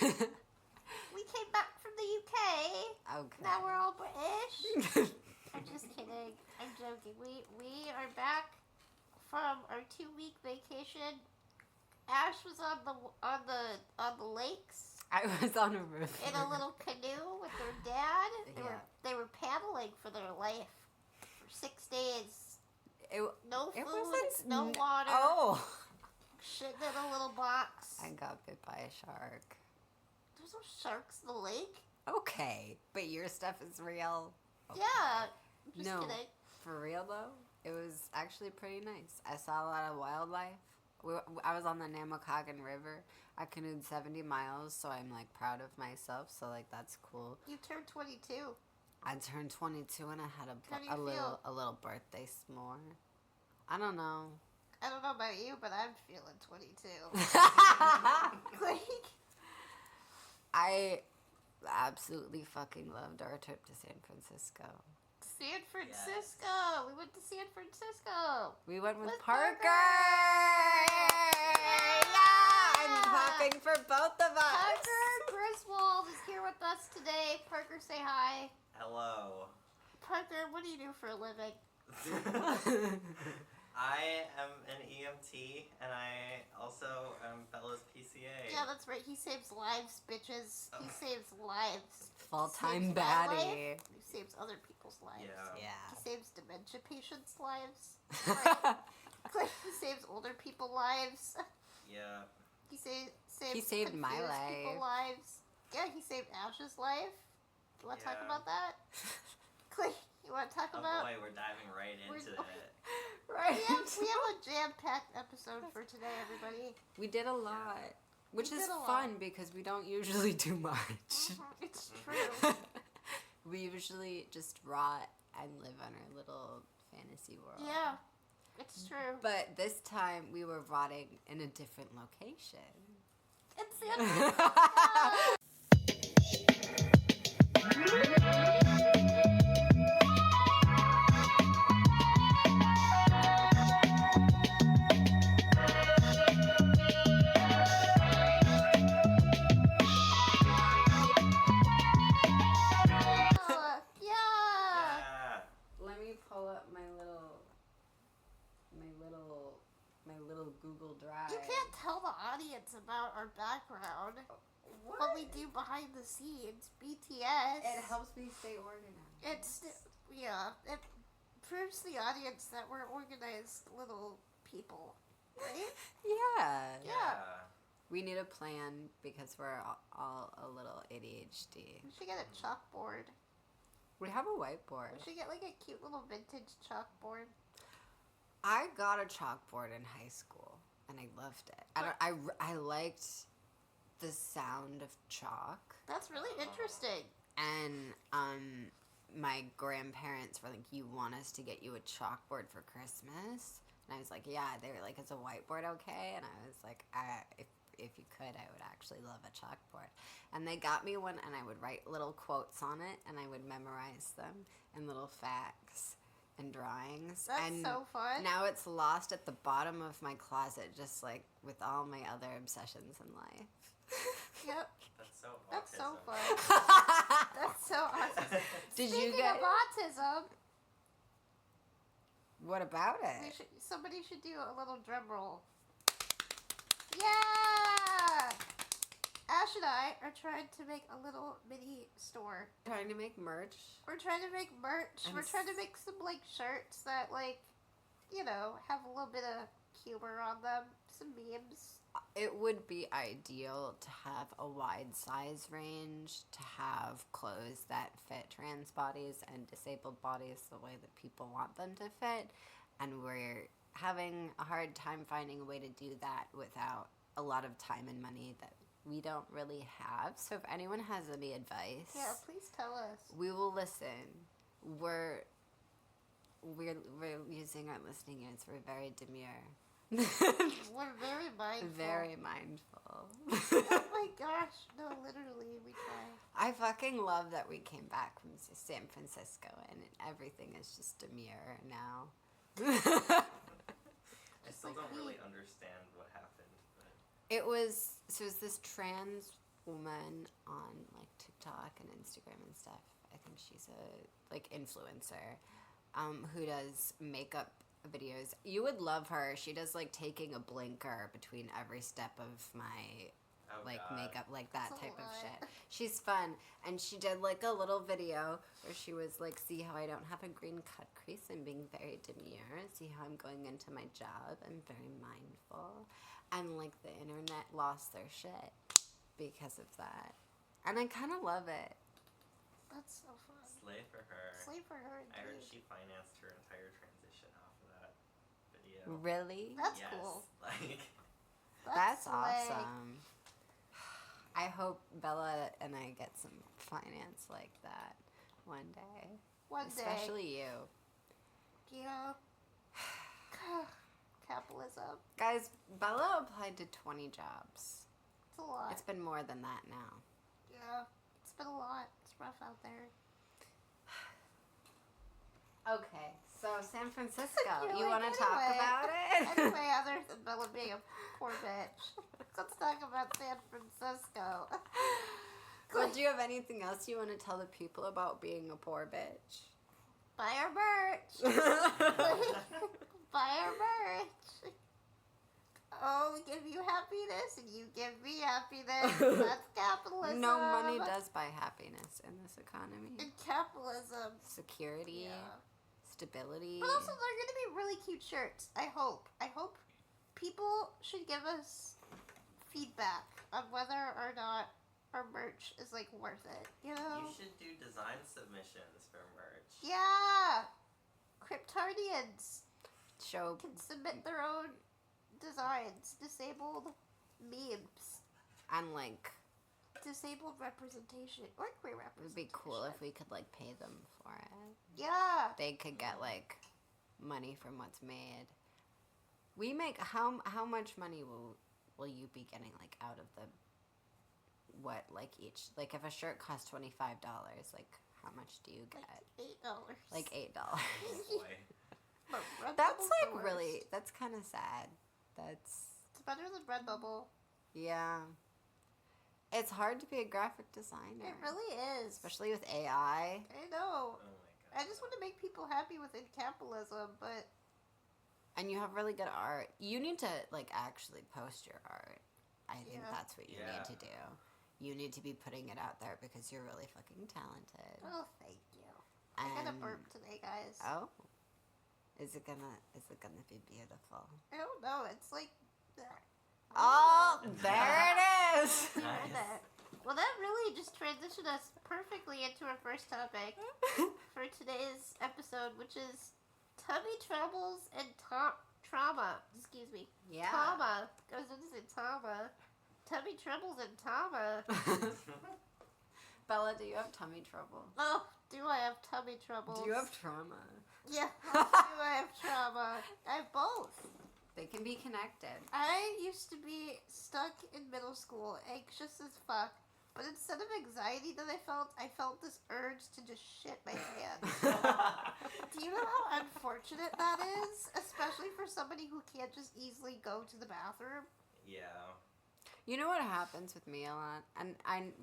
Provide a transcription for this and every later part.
We came back from the UK. Okay. Now we're all British. I'm just kidding. I'm joking. We are back from our 2-week vacation. Ash was on the lakes. I was on a river. In a little canoe with their dad. They were paddling for their life for 6 days. No food, no water. Oh. Shit in a little box. I got bit by a shark. There's no sharks in the lake. Okay, but your stuff is real. Okay. Yeah. Just kidding. For real though, it was actually pretty nice. I saw a lot of wildlife. I was on the Namakagon River. I canoed 70 miles, so I'm like proud of myself. So like that's cool. You turned 22. I turned 22 and I had a little birthday s'more. I don't know. I don't know about you, but I'm feeling 22. I absolutely fucking loved our trip to San Francisco. San Francisco! Yes. We went to San Francisco! We went with Parker! Yeah! I'm clapping for both of us! Parker Griswold is here with us today. Parker, say hi. Hello. Parker, what do you do for a living? I am an EMT, and I also am Bella's PCA. Yeah, that's right. He saves lives, bitches. He saves lives. Full-time baddie. He saves other people's lives. Yeah. He saves dementia patients' lives. Right. He saves older people's lives. Yeah. He saved my life. People's lives. Yeah, he saved Ash's life. You want to talk about that? Clay, you want to talk about? Oh boy, we're diving right into it. Right. We have a jam-packed episode for today, everybody. We did a lot. Which is fun because we don't usually do much. It's true. We usually just rot and live on our little fantasy world. Yeah, it's true. But this time we were rotting in a different location. It's San Francisco! Google Drive. You can't tell the audience about our background. What we do behind the scenes. BTS. It helps me stay organized. It proves to the audience that we're organized little people, right? Yeah. We need a plan because we're all a little ADHD. We should get a chalkboard. We have a whiteboard. We should get like a cute little vintage chalkboard. I got a chalkboard in high school, and I loved it. I liked the sound of chalk. That's really interesting. And my grandparents were like, "You want us to get you a chalkboard for Christmas?" And I was like, "Yeah." They were like, "Is a whiteboard okay?" And I was like, if you could, I would actually love a chalkboard." And they got me one, and I would write little quotes on it, and I would memorize them, and little facts and drawings. That's so fun. Now it's lost at the bottom of my closet, just like with all my other obsessions in life. Yep. That's so fun. That's so awesome. Speaking of autism. What about it? Somebody should do a little drum roll. Yeah! Ash and I are trying to make a little mini store. Trying to make merch. We're trying to make merch. We're trying to make some like shirts that like, have a little bit of humor on them. Some memes. It would be ideal to have a wide size range, to have clothes that fit trans bodies and disabled bodies the way that people want them to fit. And we're having a hard time finding a way to do that without a lot of time and money that we don't really have. So if anyone has any advice, yeah, please tell us. We will listen. We're using our listening ears. We're very demure. We're very mindful. Very mindful. Oh my gosh. No, literally, we try. I fucking love that we came back from San Francisco and everything is just demure now. I still don't really understand what happened. But... It was this trans woman on like TikTok and Instagram and stuff. I think she's a like influencer who does makeup videos. You would love her. She does like taking a blinker between every step of my makeup, like that That's a type of lot. shit. She's fun, and she did like a little video where she was like, see how I don't have a green cut crease, I'm being very demure, see how I'm going into my job, I'm very mindful, and like the internet lost their shit because of that, and I kind of love it. That's so fun. Slay for her. Slay for her, indeed. I heard she financed her entire transition off of that video. Really? That's Yes, cool. like That's slay. awesome. I hope Bella and I get some finance like that one day. One Especially you. day. Yeah. Capitalism. Guys, Bella applied to 20 jobs. It's a lot. It's been more than that now. Yeah. It's been a lot. It's rough out there. Okay, so San Francisco. You're You like, want to talk anyway. about it? Anyway, other than Bella being a poor bitch, let's talk about San Francisco. Well, do you have anything else you want to tell the people about being a poor bitch? Buy our merch. Buy our merch. Oh, we give you happiness and you give me happiness. That's capitalism. No money does buy happiness in this economy. And capitalism. Security, Yeah. stability. But also, they're going to be really cute shirts. I hope. People should give us feedback on whether or not our merch is like worth it. You know? you should do design submissions for merch. Yeah. Criptardians Show can submit their own designs. Disabled memes. and like Disabled representation or queer it representation. would be cool if we could like pay them for it. Yeah. They could get like money from what's made. We make how much money will you be getting like out of the what like each like if a shirt costs $25 like how much do you get? Like $8. Like $8. Oh boy. But Redbubble's That's the like really worst. that's kind of sad. That's It's better than Redbubble. yeah. It's hard to be a graphic designer. It really is. Especially with AI. I know. Oh my god. I just want to make people happy within capitalism, but And you have really good art. You need to like actually post your art. I think Yeah. that's what you Yeah. need to do. You need to be putting it out there because you're really fucking talented. oh, thank you. I got a And- burp today, guys. Oh. Is it gonna be beautiful? I don't know. It's like. Oh, there it is. Nice. Well, that really just transitioned us perfectly into our first topic for today's episode, which is tummy troubles and trauma. Excuse me. Yeah. Trauma. I was going to say trauma. Tummy troubles and trauma. Bella, do you have tummy trouble? Oh, do I have tummy troubles? Do you have trauma? Yeah. Do I have trauma? I have both. They can be connected. I used to be stuck in middle school, anxious as fuck. But instead of anxiety that I felt this urge to just shit my pants. Do you know how unfortunate that is? Especially for somebody who can't just easily go to the bathroom. Yeah. You know what happens with me a lot, and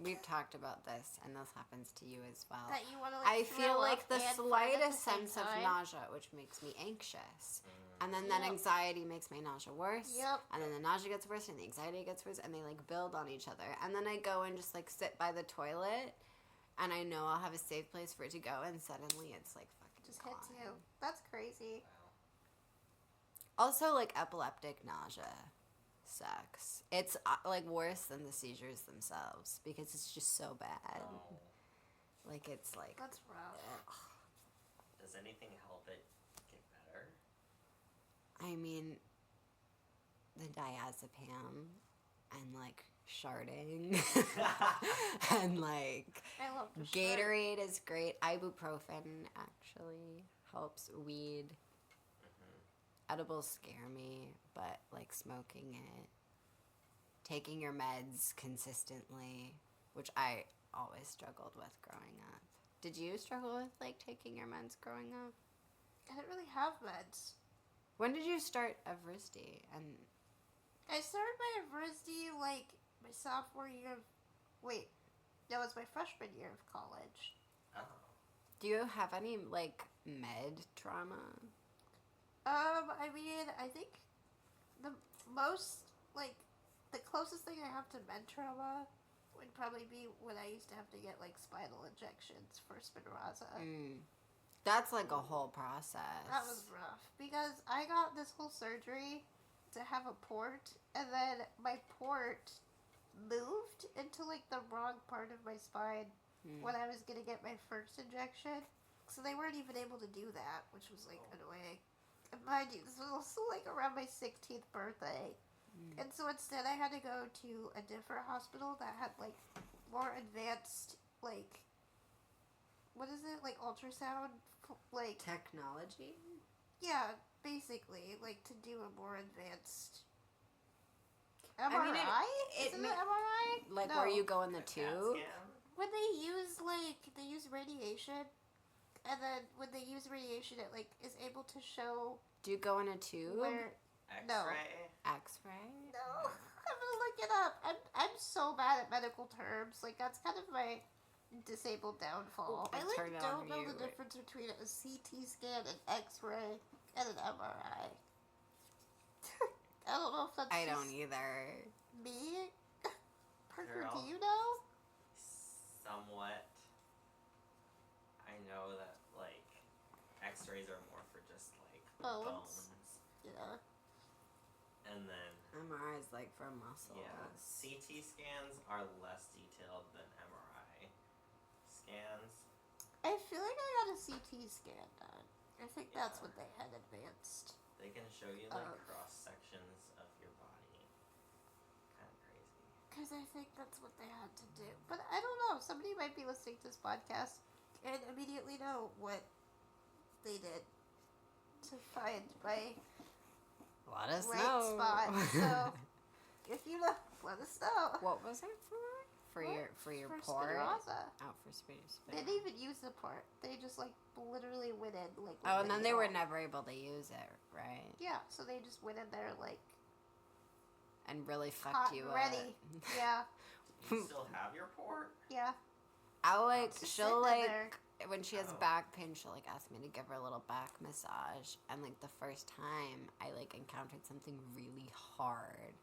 we've talked about this, and this happens to you as well. That you want to I feel throw like up the and fart at slightest the same sense of time. nausea, which makes me anxious, and then that Yep. anxiety makes my nausea worse. Yep. And then the nausea gets worse, and the anxiety gets worse, and they like build on each other. And then I go and just like sit by the toilet, and I know I'll have a safe place for it to go, and suddenly it's like fucking Just hits gone. you. That's crazy. Wow. Also, like epileptic nausea sucks. It's like worse than the seizures themselves because it's just so bad. Oh. Like it's like That's rough. Does anything help it get better? I mean, the diazepam and like sharding and like I love to shart. Gatorade is great. Ibuprofen actually helps. Weed. Edibles scare me, but like smoking it, taking your meds consistently, which I always struggled with growing up. Did you struggle with like taking your meds growing up? I didn't really have meds. When did you start Evrysdi? And I started my Evrysdi like my sophomore year of Wait, that was my freshman year of college. Oh. Do you have any, like, med trauma? I mean, I think the most, like, the closest thing I have to med trauma would probably be when I used to have to get, like, spinal injections for Spinraza. That's like a whole process. That was rough. Because I got this whole surgery to have a port, and then my port moved into, like, the wrong part of my spine when I was gonna get my first injection. So they weren't even able to do that, which was, like, annoying. And mind you, this was also, like, around my 16th birthday. And so instead I had to go to a different hospital that had, like, more advanced, like, what is it? Like, ultrasound? Like, Technology? yeah, basically, like, to do a more advanced MRI? I mean, Isn't it MRI? Like, No. where you go in the A CAT tube? scan? When they use, like, they use radiation, and then when they use radiation, it, like, is able to show Do you go in a tube? where... X-ray? X-ray? No, I'm gonna look it up. I'm so bad at medical terms. Like, that's kind of my disabled downfall. Ooh, I, like, turn it don't on know you, the right. difference between a CT scan, an X-ray, and an MRI. I don't know if that's I just don't either. me. Parker, Girl. do you know? Somewhat. I know that, like, X-rays are more for just, like, Bones. bones. Yeah. And then, MRI is like for muscles. yeah, CT scans are less detailed than MRI scans. I feel like I got a CT scan done. I think that's Yeah. what they had advanced. They can show you, like, Of. cross-sections of your body. Kind of crazy. Because I think that's what they had to do. But I don't know. Somebody might be listening to this podcast and immediately know what they did to find my Let us right know. spot. So, if you know, let us know. What was it for? For your For port? Spinraza. Oh, for spin. They didn't even use the port. They just, like, literally went in, like, Oh, and then they were never. never able to use it, right? Yeah, so they just went in there, like, And really fucked hot you and ready. up. Yeah, Do you still have your port? yeah. I'll like, Just she'll sitting like, there. when she has Oh. back pain, she'll like ask me to give her a little back massage. And like the first time I like encountered something really hard.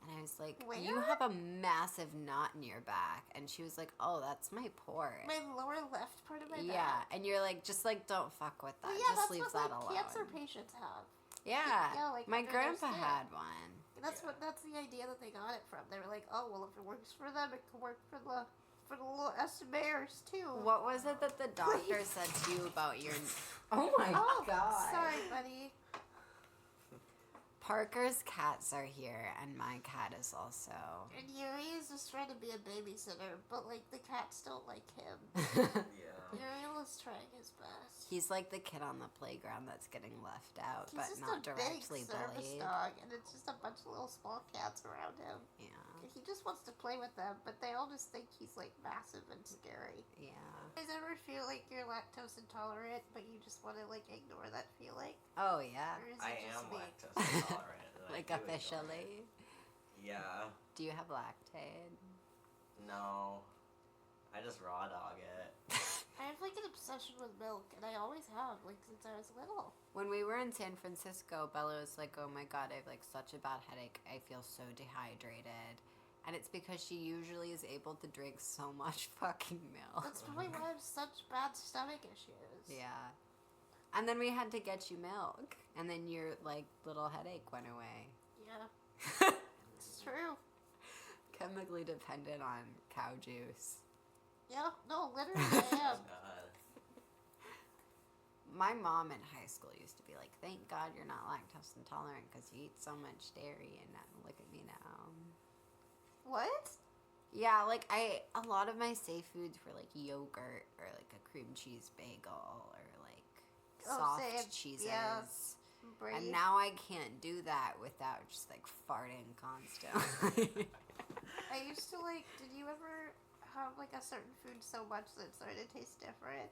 And I was like, you Where? have a massive knot in your back. And she was like, oh, that's my port. My lower left part of my Yeah. back. And you're like, just like, don't fuck with that. Well, yeah, just that's leave what, that like, alone. cancer patients have. Yeah. Yeah, like, My under their grandpa skin. had one. That's Yeah. that's the idea that they got it from. They were like, oh well, if it works for them, it can work for the little estimators too. What was it that the doctor said to you about your... Oh my Oh, god. sorry, buddy. Parker's cats are here, and my cat is also. And Yuri is just trying to be a babysitter, but like the cats don't like him. Yeah. Uriel is trying his best. He's like the kid on the playground that's getting left out, He's but just not a directly big service bullied. dog, and it's just a bunch of little small cats around him. Yeah, And he just wants to play with them, but they all just think he's like massive and scary. yeah. You guys ever feel like you're lactose intolerant, but you just want to like ignore that feeling? Oh yeah, Or is I it just am me? lactose intolerant. and I like do enjoy it. officially. Yeah. Do you have Lactaid? No. I just raw dog it. I have like an obsession with milk, and I always have, like since I was little. When we were in San Francisco, Bella was like, "Oh my god, I have like such a bad headache. I feel so dehydrated." And it's because she usually is able to drink so much fucking milk. That's probably why I have such bad stomach issues. Yeah. And then we had to get you milk. And then your, like, little headache went away. Yeah, it's true. Chemically dependent on cow juice. Yeah, no, literally I am. Oh god. My mom in high school used to be like, thank God you're not lactose intolerant because you eat so much dairy. And now look at me now. What? Yeah, like, a lot of my safe foods were, like, yogurt or, like, a cream cheese bagel or, like, Oh, soft same. cheeses. Yeah. Brave. And now I can't do that without just, like, farting constantly. I used to like. Did you ever have like a certain food so much that it started to taste different?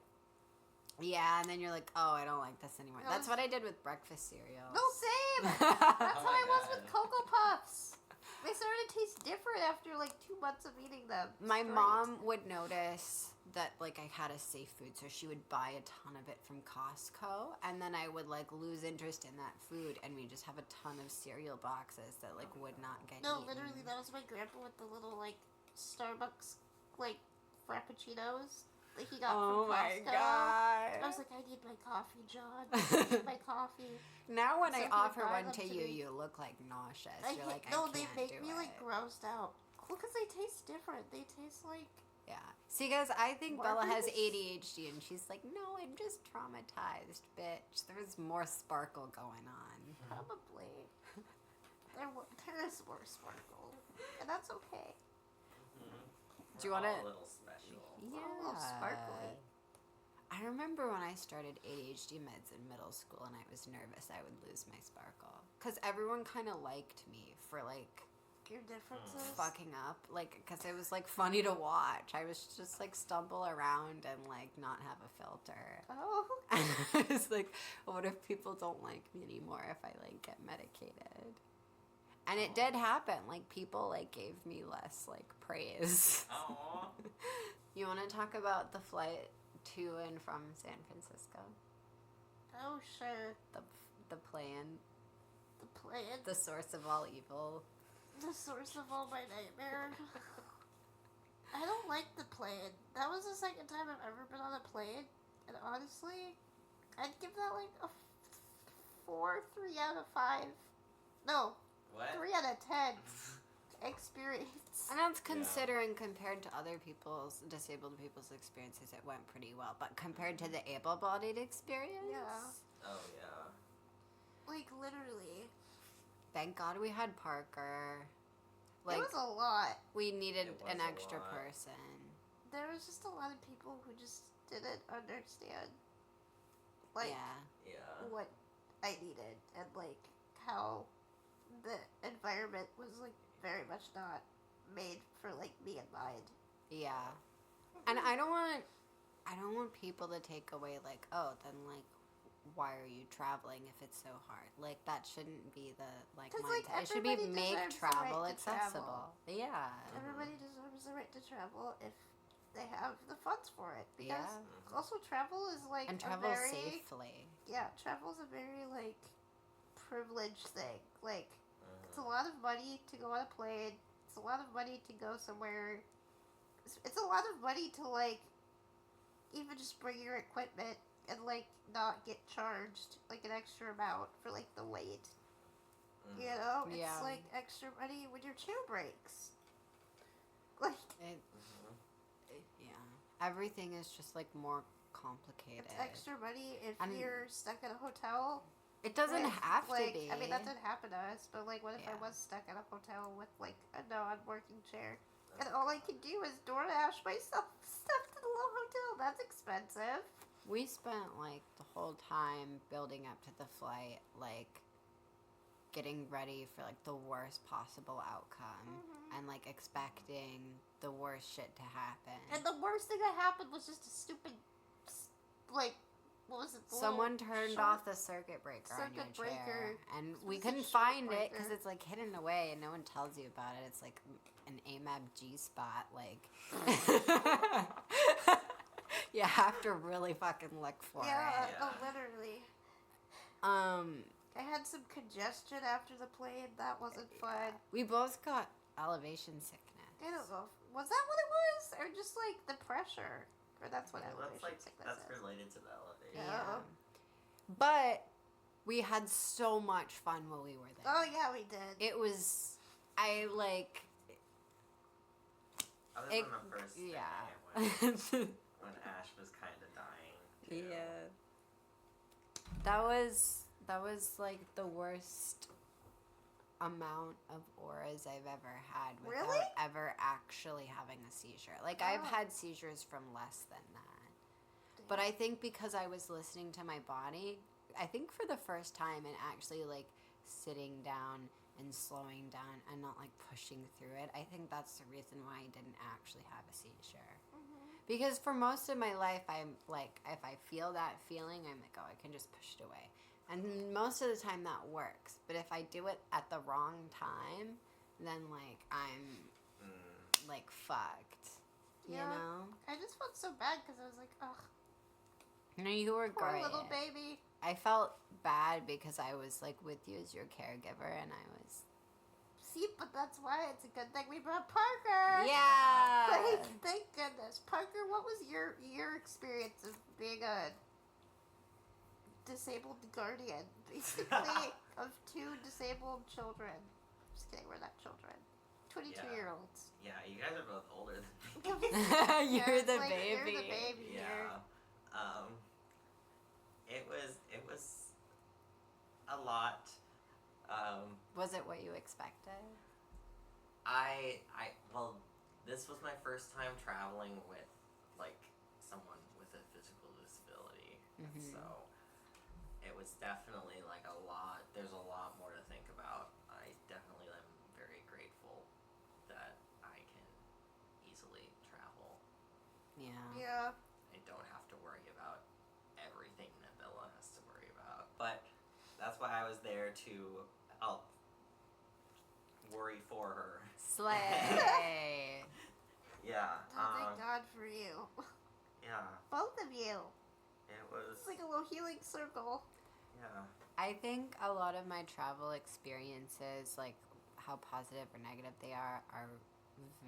Yeah, and then you're like, oh, I don't like this anymore. No, That's what I did with breakfast cereal. No, same. That's Oh how my I was with God. Cocoa Puffs. They started to taste different after like 2 months of eating them. My straight. mom would notice that like I had a safe food, so she would buy a ton of it from Costco, and then I would like lose interest in that food, and we just have a ton of cereal boxes that like would not get No, eaten. literally, that was my grandpa with the little like Starbucks like frappuccinos that he got Oh from my Costco. god! I was like, I need my coffee, John. I need my coffee. Now when So I he would offer buy one them to to you, me. you look like nauseous. I You're hate, like, no, I they can't make do me it. like grossed out. Well, because they taste different. They taste like. Yeah. See, guys, I think Bella has Marbles? ADHD, and she's like, no, I'm just traumatized, bitch. There's more sparkle going on. Probably. There is more sparkle. And that's okay. Do you want to? A little special. Yeah. A little sparkly. I remember when I started ADHD meds in middle school, and I was nervous I would lose my sparkle. Because everyone kind of liked me for, like, Your differences. fucking up. Like, because it was, like, funny to watch. I was just, like, stumble around and, like, not have a filter. Oh. And I was like, what if people don't like me anymore if I, like, get medicated? And it did happen. Like, people, like, gave me less, like, praise. Aww. You want to talk about the flight to and from San Francisco? Oh, sure. The plan, The plan. the source of all evil. The source of all my nightmare. I don't like the plane. That was the second time I've ever been on a plane, and honestly, I'd give that like a 3 out of 5. No, What? 3 out of 10 experience. And that's considering compared to other disabled people's experiences, it went pretty well. But compared to the able-bodied experience, Yeah. Oh yeah. Like literally, thank God we had Parker. Like, it was a lot. we needed It was an a extra lot. person. There was just a lot of people who just didn't understand, like Yeah. Yeah. what I needed and like how the environment was like very much not made for like me in mind. Yeah. And I don't want people to take away like, oh, then like why are you traveling if it's so hard? Like that shouldn't be the like 'Cause, like, mindset. It should be everybody make deserves the travel right to accessible. Yeah. Everybody deserves the right to travel if they have the funds for it. Because Yeah. also travel is like And a travel very, safely. Yeah, travel is a very like privileged thing. Like it's a lot of money to go on a plane. It's a lot of money to go somewhere. It's a lot of money to like even just bring your equipment and like not get charged like an extra amount for like the weight. You know, it's Yeah. like extra money when your chair breaks. Like Yeah. Everything is just like more complicated. it's extra money if And- you're stuck in a hotel. It doesn't with, have like, to be. I mean, that didn't happen to us, but like, what if I Yeah. was stuck in a hotel with like a non-working chair, and all I could do is DoorDash myself stuff to the little hotel? That's expensive. We spent like the whole time building up to the flight, like getting ready for like the worst possible outcome and like expecting the worst shit to happen. And the worst thing that happened was just a stupid, like, what was it? The Someone little turned short- off the circuit breaker on your Circuit breaker. chair, and we It's a couldn't short find it because breaker. it's like hidden away, and no one tells you about it. It's like an AMAB G spot, like you have to really fucking look for Yeah, it. Yeah. literally. I I had some congestion after the plane. That wasn't fun. We both got elevation sickness. I don't know. Was that what it was, or just like the pressure? Or that's what Well, elevation that's sickness that's is. related to the elevation. Yeah. But we had so much fun while we were there. Oh yeah, we did. It was, I like, Other it, than the first day yeah. when Ash was kind of dying. Too. Yeah. That was like the worst amount of auras I've ever had without Really? ever actually having a seizure. Like I've Oh. had seizures from less than that. But I think because I was listening to my body, I think for the first time and actually like sitting down and slowing down and not like pushing through it, I think that's the reason why I didn't actually have a seizure. Because for most of my life, I'm like, if I feel that feeling, I'm like, oh, I can just push it away. And most of the time that works. But if I do it at the wrong time, then like I'm like fucked. You Yeah. know? I just felt so bad because I was like, ugh, No, you were poor great. little baby. I felt bad because I was like with you as your caregiver, and I was. See, but that's why it's a good thing we brought Parker. Yeah. Thank goodness. Parker, what was your experience of being a disabled guardian, basically, of two disabled children? Just kidding, we're not children. 22-year-olds. Yeah, you guys are both older than me. You're the like, baby. You're the baby here. Yeah. It was a lot. Was it what you expected? Well, this was my first time traveling with, like, someone with a physical disability. And so, it was definitely, like, a lot. There's a lot more to think about. I definitely am very grateful that I can easily travel. Yeah. Yeah. I don't have to worry about everything that Bella has to worry about. But that's why I was there to help worry for her. Slay. Yeah. Oh, thank God for you. Yeah. Both of you. It was. It's like a little healing circle. Yeah. I think a lot of my travel experiences, like how positive or negative they are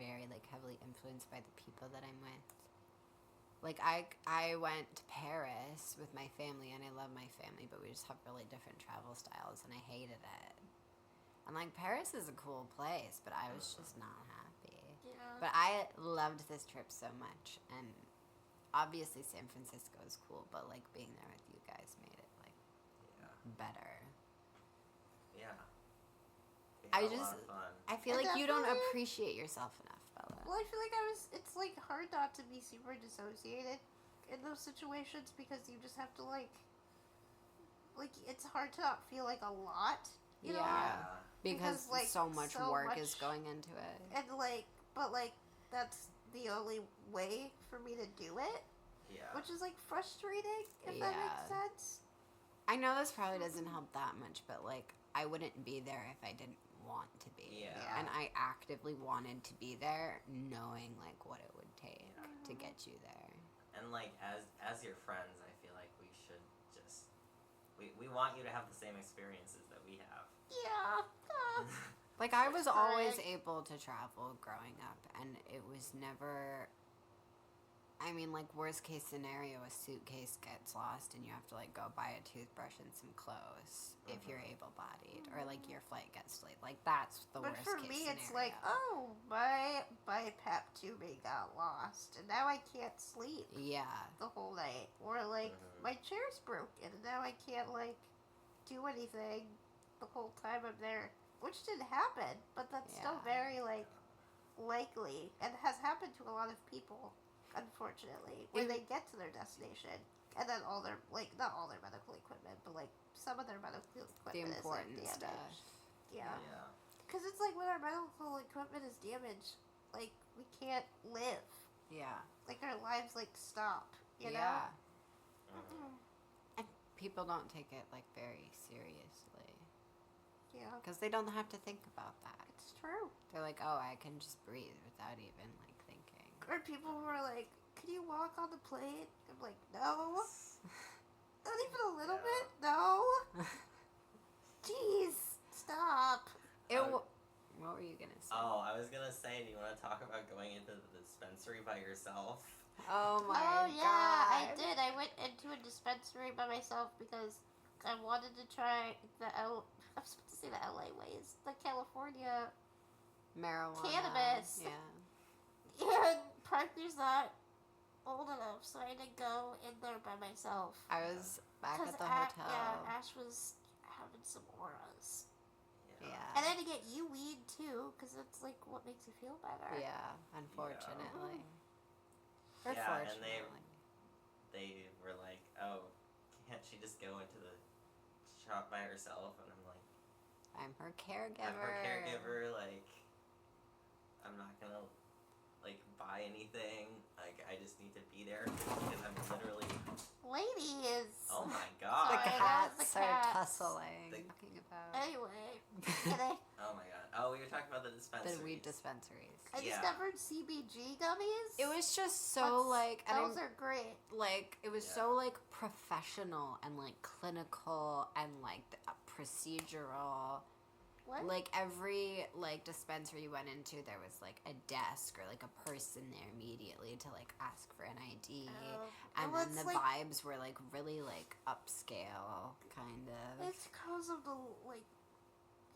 very like heavily influenced by the people that I'm with. Like I went to Paris with my family, and I love my family, but we just have really different travel styles, and I hated it. And like Paris is a cool place, but I was just not happy. Yeah. But I loved this trip so much, and obviously San Francisco is cool, but like being there with you guys made it like better. Yeah. We I had a just- lot of fun. I feel I like you don't definitely- appreciate yourself enough, Bella. Well, I feel like it's like hard not to be super dissociated in those situations because you just have to like it's hard to not feel like a lot, you know? Yeah. Because like, so much so work is much- going into it. And like, but like that's the only way for me to do it, Yeah. which is like frustrating if that Yeah. makes sense. I know this probably doesn't help that much, but like I wouldn't be there if I didn't want to be. Yeah. And I actively wanted to be there, knowing like what it would take to get you there. And like as your friends, I feel like we should just we want you to have the same experiences that we have. Yeah. Like I was always Correct. able to travel growing up, and it was never. I mean, like worst case scenario, a suitcase gets lost and you have to like go buy a toothbrush and some clothes if you're able-bodied, or like your flight gets delayed. Like that's the But worst for case me, scenario. it's like, oh, my BiPAP tubing got lost, and now I can't sleep Yeah, the whole night. Or like, my chair's broken, and now I can't like do anything the whole time I'm there, which didn't happen, but that's still Yeah. very like likely, and has happened to a lot of people, unfortunately, when they get to their destination, and then all their like not all their medical equipment, but like some of their medical the equipment is important like stuff. damaged. Yeah. Yeah. Because it's like when our medical equipment is damaged, like we can't live. Yeah, Like our lives like stop. You yeah. know? And people don't take it like very seriously Yeah. because they don't have to think about that. It's true. They're like, oh, I can just breathe without even like thinking. Or people who are like, "Can you walk on the plane?" I'm like, "No, not even a little Yeah. bit. No. Jeez, stop." What were you gonna say? Oh, I was gonna say, do you want to talk about going into the dispensary by yourself? Oh my Oh god! yeah, I did. I went into a dispensary by myself because I wanted to try I was supposed to say the LA ways, the California. Marijuana. Cannabis. Yeah. And Parker's not old enough, so I had to go in there by myself. I was back at the Ash, hotel. yeah, Ash was having some auras. Yeah. And I had to get you weed too, because that's like what makes you feel better. Yeah, unfortunately. Yeah, and Fortunately. they were like, oh, can't she just go into the shop by herself? And I'm like, I'm her caregiver. I'm her caregiver, like, I'm not gonna, like, buy anything. Like, I just need to be there because I'm literally, Ladies. oh my The god. Sorry, that was cats the are cats. tussling. The- Talking about. Anyway, and I, Oh my god. Oh, you're talking about the The dispensaries. weed dispensaries. I Yeah. discovered CBG gummies. It was just so like, and those are great. like it was Yeah. so like professional and like clinical and like procedural. What? Like every like dispensary you went into, there was like a desk or like a person there immediately to like ask for an ID. And well, then it's the like- vibes were like really like upscale kind of. It's because of the like,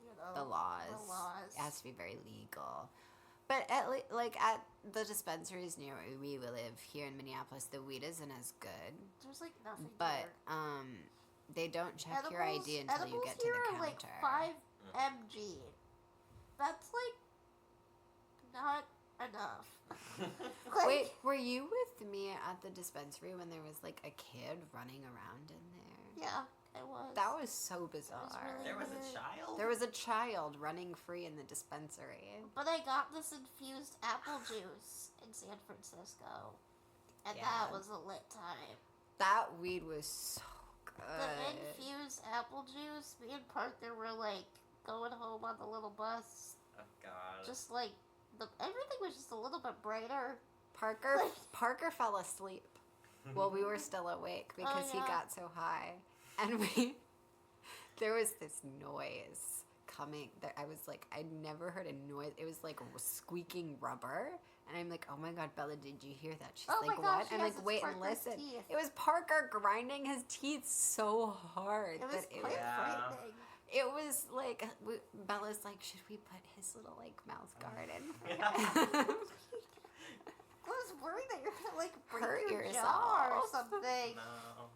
you know, The laws. The laws. It has to be very legal. But at like at the dispensaries near where we live here in Minneapolis, the weed isn't as good. There's like nothing But there. they don't check your Edibles- ID until you edibles get to here the are counter. like 5 mg. That's like not enough. Like, Wait, were you with me at the dispensary when there was like a kid running around in there? yeah, it was. That was so bizarre. really There was weird. a child? There was a child running free in the dispensary. But I got this infused apple juice in San Francisco, and Yeah. that was a lit time. That weed was so The good. infused apple juice. Me and Parker were like going home on the little bus, Oh, God. just like everything was just a little bit brighter. Parker fell asleep while we were still awake because he yeah. got so high, and there was this noise coming. That I was like, I'd never heard a noise. It was like squeaking rubber, and I'm like, oh my god, Bella, did you hear that? She's Oh my like, gosh, what? And yes, like, it's wait and Parker's listen. teeth. It was Parker grinding his teeth so hard It was that it quite was. Yeah. frightening. It was like Bella's like, should we put his little like mouth guard in? I was worried that you're gonna like break Hurt your jaw or yourself. something. No.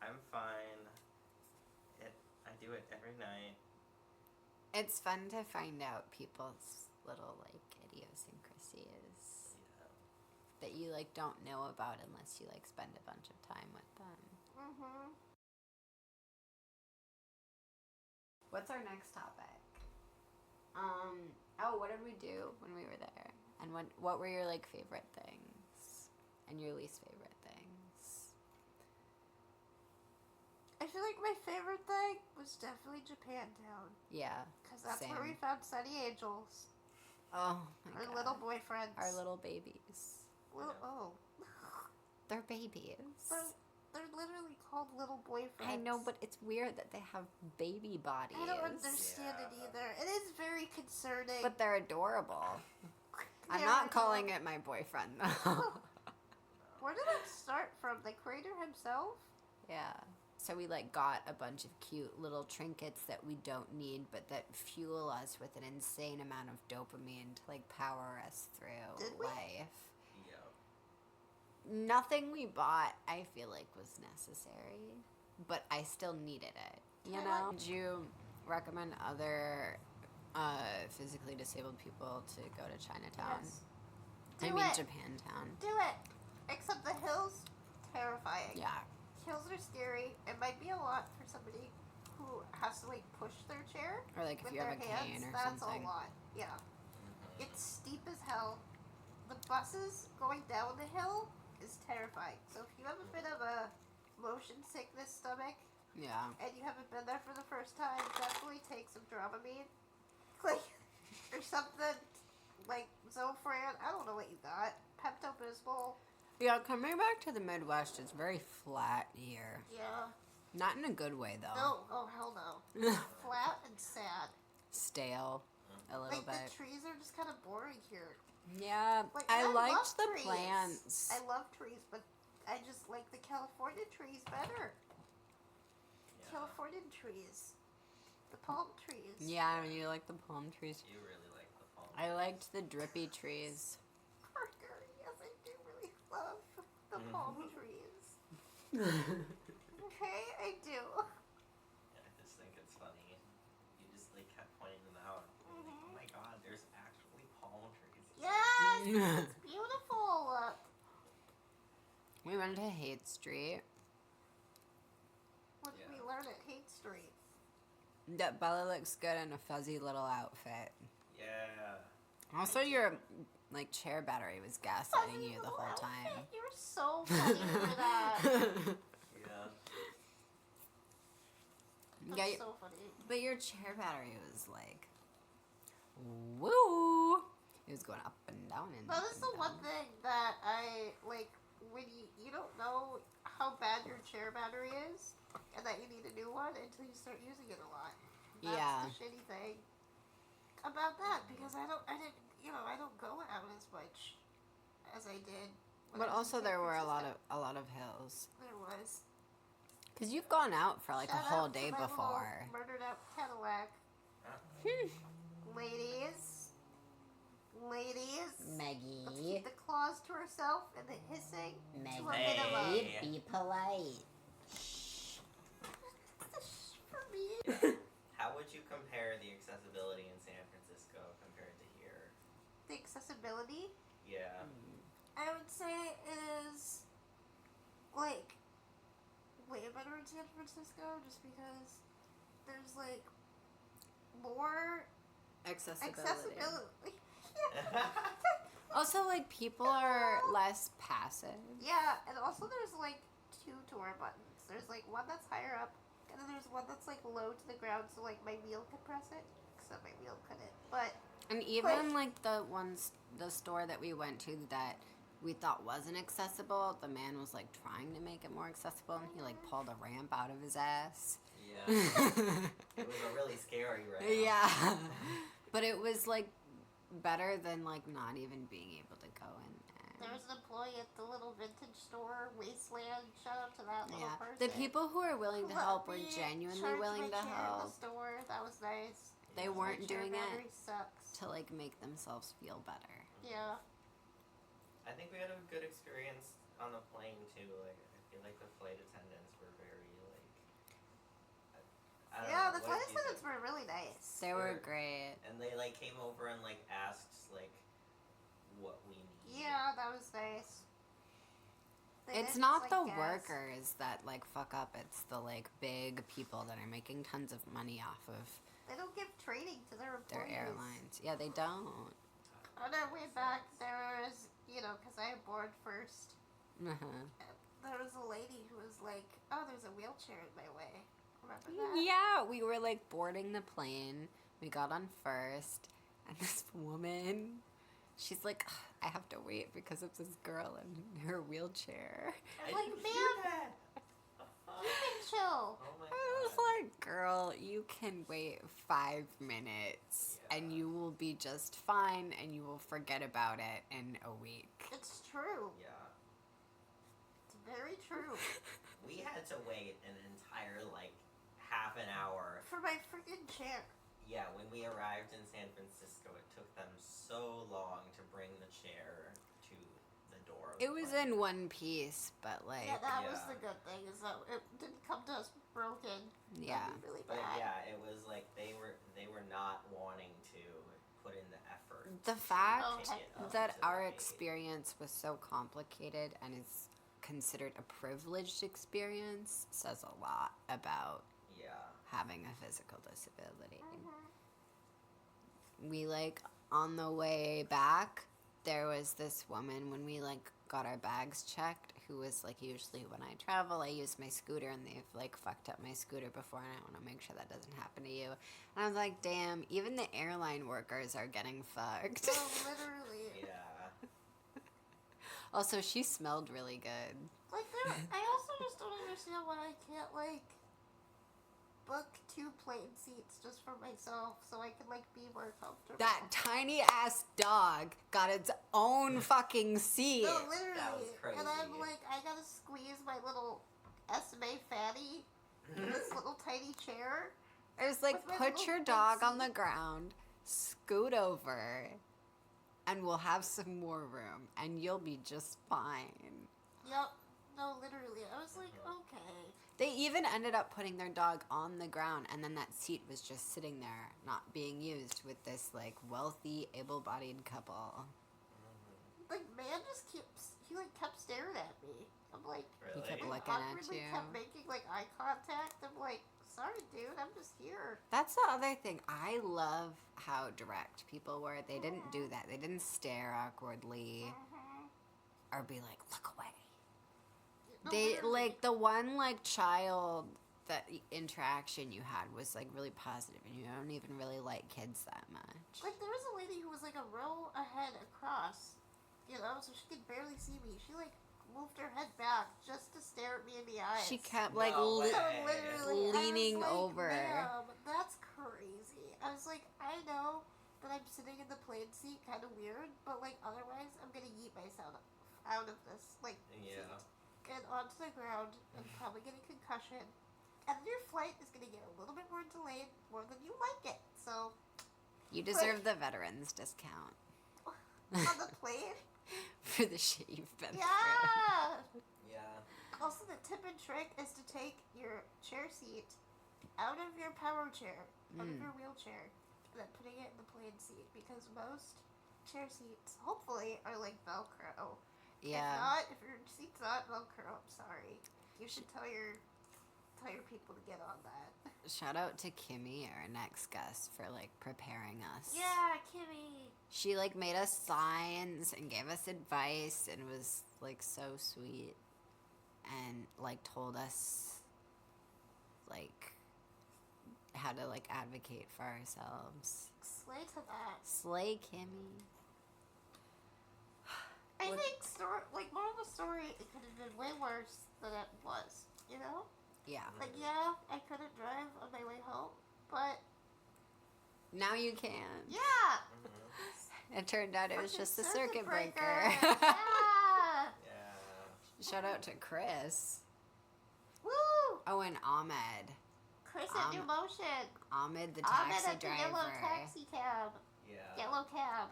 I'm fine. I do it every night. It's fun to find out people's little like idiosyncrasies Yeah. that you like don't know about unless you like spend a bunch of time with them. Mhm. What's our next topic? What did we do when we were there? And what were your like favorite things and your least favorite things? I feel like my favorite thing was definitely Japantown, Yeah. because that's where we Same. found Sunny Angels, Oh my our god. little boyfriends. Our little babies. Little, oh, They're babies. they're literally called little boyfriends. I know, but it's weird that they have baby bodies. I don't understand it Yeah. either. It is very concerning. But they're adorable. I'm They're not calling adorable. it my boyfriend though. Where did it start from? The creator himself? Yeah. So we like got a bunch of cute little trinkets that we don't need, but that fuel us with an insane amount of dopamine to like power us through Did we? life. Yep. Nothing we bought, I feel like, was necessary, but I still needed it. You I know? like- Would you recommend other physically disabled people to go to Chinatown? Yes. I Do mean, it. Japantown. Do it. Except the hills, terrifying. Yeah. Hills are scary. It might be a lot for somebody who has to like push their chair Or like if with you have their a hands. cane or That's something. a lot. Yeah. Mhm. It's steep as hell. The buses going down the hill is terrifying. So if you have a bit of a motion sickness stomach Yeah. and you haven't been there for the first time, definitely take some Dramamine. Like, or something like Zofran. I don't know what you got. Pepto-Bismol. Yeah, coming back to the Midwest, it's very flat here. Yeah. Not in a good way, though. No. Oh, hell no. Flat and sad. Stale, a little Like, bit. the trees are just kind of boring here. Yeah, Like, I love liked the trees. plants. I love trees, but I just like the California trees better. Yeah. Californian trees. The palm trees. Yeah, you like the palm trees. You really like the palm. I liked the drippy trees. Parker, yes, I do really love the palm trees. Okay, I do. Yeah, I just think it's funny. You just like kept pointing them out. Like, oh my god, there's actually palm trees. Yes, it's beautiful. We went to Haight Street. What did Yeah. we learn at Haight Street? That Bella looks good in a fuzzy little outfit. Yeah. Also, your like chair battery was gaslighting you the Little whole outfit. time. You're so funny for that. Yeah. That's Yeah, so funny. but your chair battery was like Woo! It was going up and down and That up is and the one down. thing that I like when you don't know how bad your chair battery is and that you need a new one until you start using it a lot. That's Yeah. the shitty thing about that because I don't go out as much as I did. when But I was in also San there were a Francisco. lot of hills. There was. Cause you've gone out for like Shout a whole out to day my little before. Murdered out Cadillac. Ladies. Let's Maggie, keep the claws to herself and the hissing to a Maggie, minimum. be polite. For me. How would you compare the accessibility in San Francisco compared to here? The accessibility, Yeah. I would say, is like way better in San Francisco just because there's like more accessibility. Also, like, people are less passive. Yeah, and also there's like 2 door buttons. There's like one that's higher up, and then there's one that's like low to the ground, so like my wheel could press it, except my wheel couldn't. But And even, like, the store that we went to that we thought wasn't accessible, the man was, like, trying to make it more accessible, and he, like, pulled a ramp out of his ass. Yeah. It was a really scary ramp. Yeah. But it was, like, better than, like, not even being able to go in there. there was an employee at the little vintage store, Wasteland. Shout out to that little Yeah. person. The people who were willing to Let help were me genuinely charge willing my to chair in help the store. That was nice. They My weren't chair doing battery it sucks. to, like, make themselves feel better. Yeah. I think we had a good experience on the plane too. Like, I feel like the flight attendants were very like. I don't Yeah, know, the what flight did you think? attendants were really nice. They were Sure. great. And they like came over and like asked like what we need. Yeah, that was nice. They It's didn't, not like, the guess. workers that, like, fuck up. It's the, like, big people that are making tons of money off of They don't give training to their their employees. airlines. Yeah, they don't. On our way back, there was, because I board first, Uh-huh. there was a lady who was like, oh, there's a wheelchair in my way. Remember that? Yeah, we were, like, boarding the plane. We got on first, and this woman, she's like, "Ugh, I have to wait because of this girl in her wheelchair." I'm I like, didn't hear ma'am, that. you can chill. Oh my I was god. like, girl, you can wait 5 minutes, and Yeah. you will be just fine, and you will forget about it in a week. It's true. Yeah. It's very true. We had to wait an entire like half an hour. For my freaking chair. Yeah, when we arrived in San Francisco, it took them so long to bring the chair to the door. Of It the was plane. in one piece, but, like, Yeah, that was Yeah. the good thing, is that it didn't come to us broken. yeah. That'd be really But bad. yeah, it was like they were not wanting to put in the effort. The to fact Oh, take heck it no. up that to the our gate. experience was so complicated and is considered a privileged experience says a lot about Yeah. having a physical disability. Mhm. We, like, on the way back, there was this woman when we, like, got our bags checked who was like, usually when I travel I use my scooter, and they've, like, fucked up my scooter before, and I want to make sure that doesn't happen to you. And I was like, damn, even the airline workers are getting fucked. No, literally. Yeah. Also, she smelled really good. Like, I also just don't understand why I can't, like, book 2 plane seats just for myself so I can, like, be more comfortable. That tiny ass dog got its own fucking seat. No, literally. That was And I'm crazy. like, I gotta squeeze my little SMA fatty in this little tiny chair. It was like, With my put little your big dog on seat. the ground, scoot over, and we'll have some more room, and you'll be just fine. Yep. No, literally. I was like, okay. They even ended up putting their dog on the ground, and then that seat was just sitting there, not being used, with this, like, wealthy, able-bodied couple. Like, man just kept staring at me. I'm like, Really? He kept like, looking at awkwardly you. kept making, like, eye contact. I'm like, sorry, dude, I'm just here. That's the other thing. I love how direct people were. They didn't do that. They didn't stare awkwardly or be like, look away. No, They, literally. like, the one, like, child that interaction you had was like really positive, and you don't even really like kids that much. Like, there was a lady who was like a row ahead across, so she could barely see me. She like moved her head back just to stare at me in the eyes. She kept like No way. So literally, leaning I was like, over. Ma'am, that's crazy. I was like, I know that I'm sitting in the plane seat, kind of weird, but like otherwise, I'm gonna yeet myself out of this seat and onto the ground and probably get a concussion. And your flight is gonna get a little bit more delayed, more than you like it. So You deserve the veterans discount on the plane, for the shit you've been through. Yeah. Also, the tip and trick is to take your chair seat out of your power chair, out of your wheelchair, and then putting it in the plane seat, because most chair seats, hopefully, are like Velcro. Yeah. If not, if your seat's not Velcro, I'm sorry. You should tell your people to get on that. Shout out to Kimmy, our next guest, for like preparing us. Yeah, Kimmy. She like made us signs and gave us advice and was like so sweet and like told us like how to like advocate for ourselves. Slay to that. Slay, Kimmy. I think moral of the story, it could have been way worse than it was. Yeah. Like, yeah, I couldn't drive on my way home, but Now you can. yeah. It turned out it was just a circuit breaker. Yeah. Yeah. Shout out to Chris. Woo! Oh, and Ahmed. Chris at New Motion. Ahmed, the Ahmed taxi at the driver. yellow taxi cab. Yeah. Yellow cab.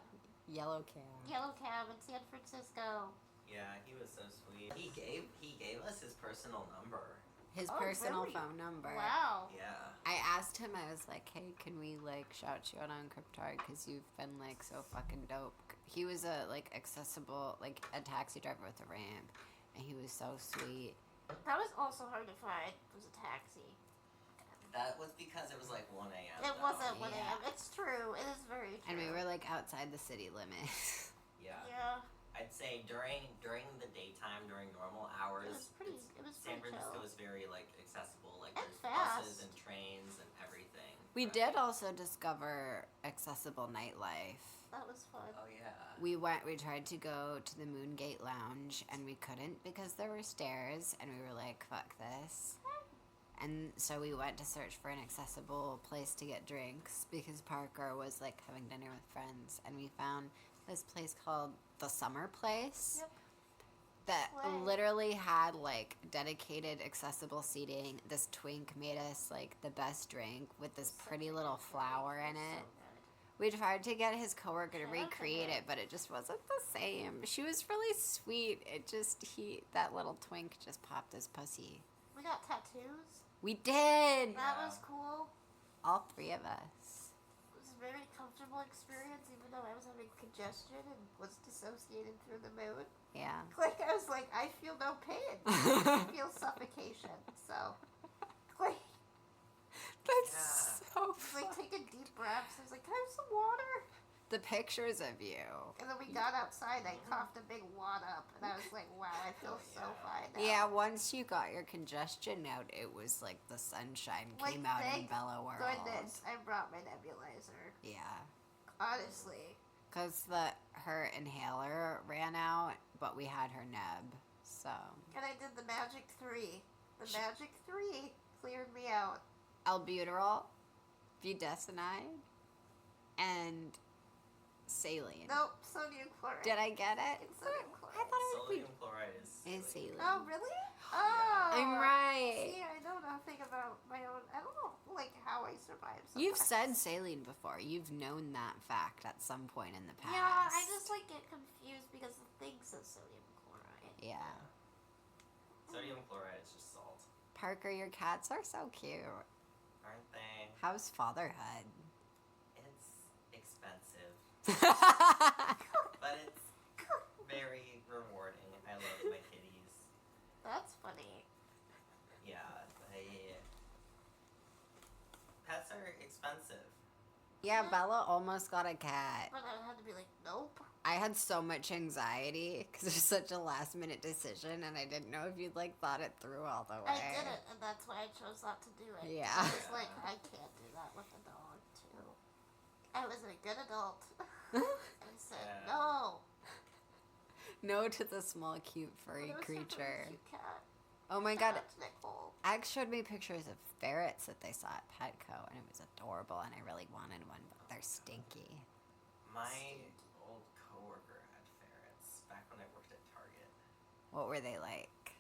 Yellow cab. Yellow cab in San Francisco. Yeah, he was so sweet. He gave us his personal number. His Oh, personal really? phone number. Wow. Yeah. I asked him, I was like, hey, can we, like, shout you out on Criptard? Because you've been, like, so fucking dope. He was a, like, accessible, like, a taxi driver with a ramp. And he was so sweet. That was also hard to find. It was a taxi. That was because it was like 1 a.m. It though. wasn't 1 Yeah. a.m. It's true. It is very true. And we were, like, outside the city limits. Yeah. Yeah. I'd say during the daytime, during normal hours, It was San pretty Francisco chill. is very like accessible. Like And there's fast. buses and trains and everything. We But- did also discover accessible nightlife. That was fun. Oh yeah. We tried to go to the Moongate Lounge, and we couldn't because there were stairs, and we were like, fuck this. And so we went to search for an accessible place to get drinks because Parker was like having dinner with friends, and we found this place called the Summer Place. Yep. That Slay. literally had like dedicated accessible seating. This twink made us like the best drink with this pretty little flower in it. We tried to get his coworker to Shout out to recreate him. it, but it just wasn't the same. She was really sweet. That little twink just popped his pussy. We got tattoos. We did! That Yeah. was cool. All three of us. It was a very comfortable experience, even though I was having congestion and was dissociated through the moon. Yeah. Like, I was like, I feel no pain. I feel suffocation. So, like, That's Yeah. so just, like, funny. taking deep breaths. I was like, can I have some water? The pictures of you. And then we got outside, I coughed a big wad up, and I was like, wow, I feel so fine now. Yeah, once you got your congestion out, it was like the sunshine Like, came out in thank Bella World. Goodness, I brought my nebulizer. Yeah. Honestly. Because her inhaler ran out, but we had her neb, so. And I did the Magic 3. The Magic 3 cleared me out. Albuterol, budesonide, and saline. Nope, sodium chloride. Did I get it? It's sodium I chloride. thought it would be. Sodium chloride is. Is saline. Oh, really? Oh. I'm right. See, I know nothing about my own. I don't know, like, how I survived. You've sometimes. said saline before. You've known that fact at some point in the past. Yeah, I just, like, get confused because the thing says sodium chloride. Yeah. Sodium chloride is just salt, Parker, your cats are so cute. aren't they? How's fatherhood? It's expensive, but it's very rewarding. I love my kitties. That's funny. Yeah, pets are expensive. Yeah, it. Bella almost got a cat. But I had to be like, nope. I had so much anxiety because it was such a last minute decision, and I didn't know if you'd like thought it through all the way. I didn't, and that's why I chose not to do it. Yeah. I was like, I can't do that with a dog, too. I was a good adult. I said, Yeah. no. No to the small, cute, furry But it was a creature. really cute cat. Oh my Shout god. out to Nicole. Alex showed me pictures of ferrets that they saw at Petco, and it was adorable, and I really wanted one, but they're stinky. My old coworker had ferrets back when I worked at Target. What were they like?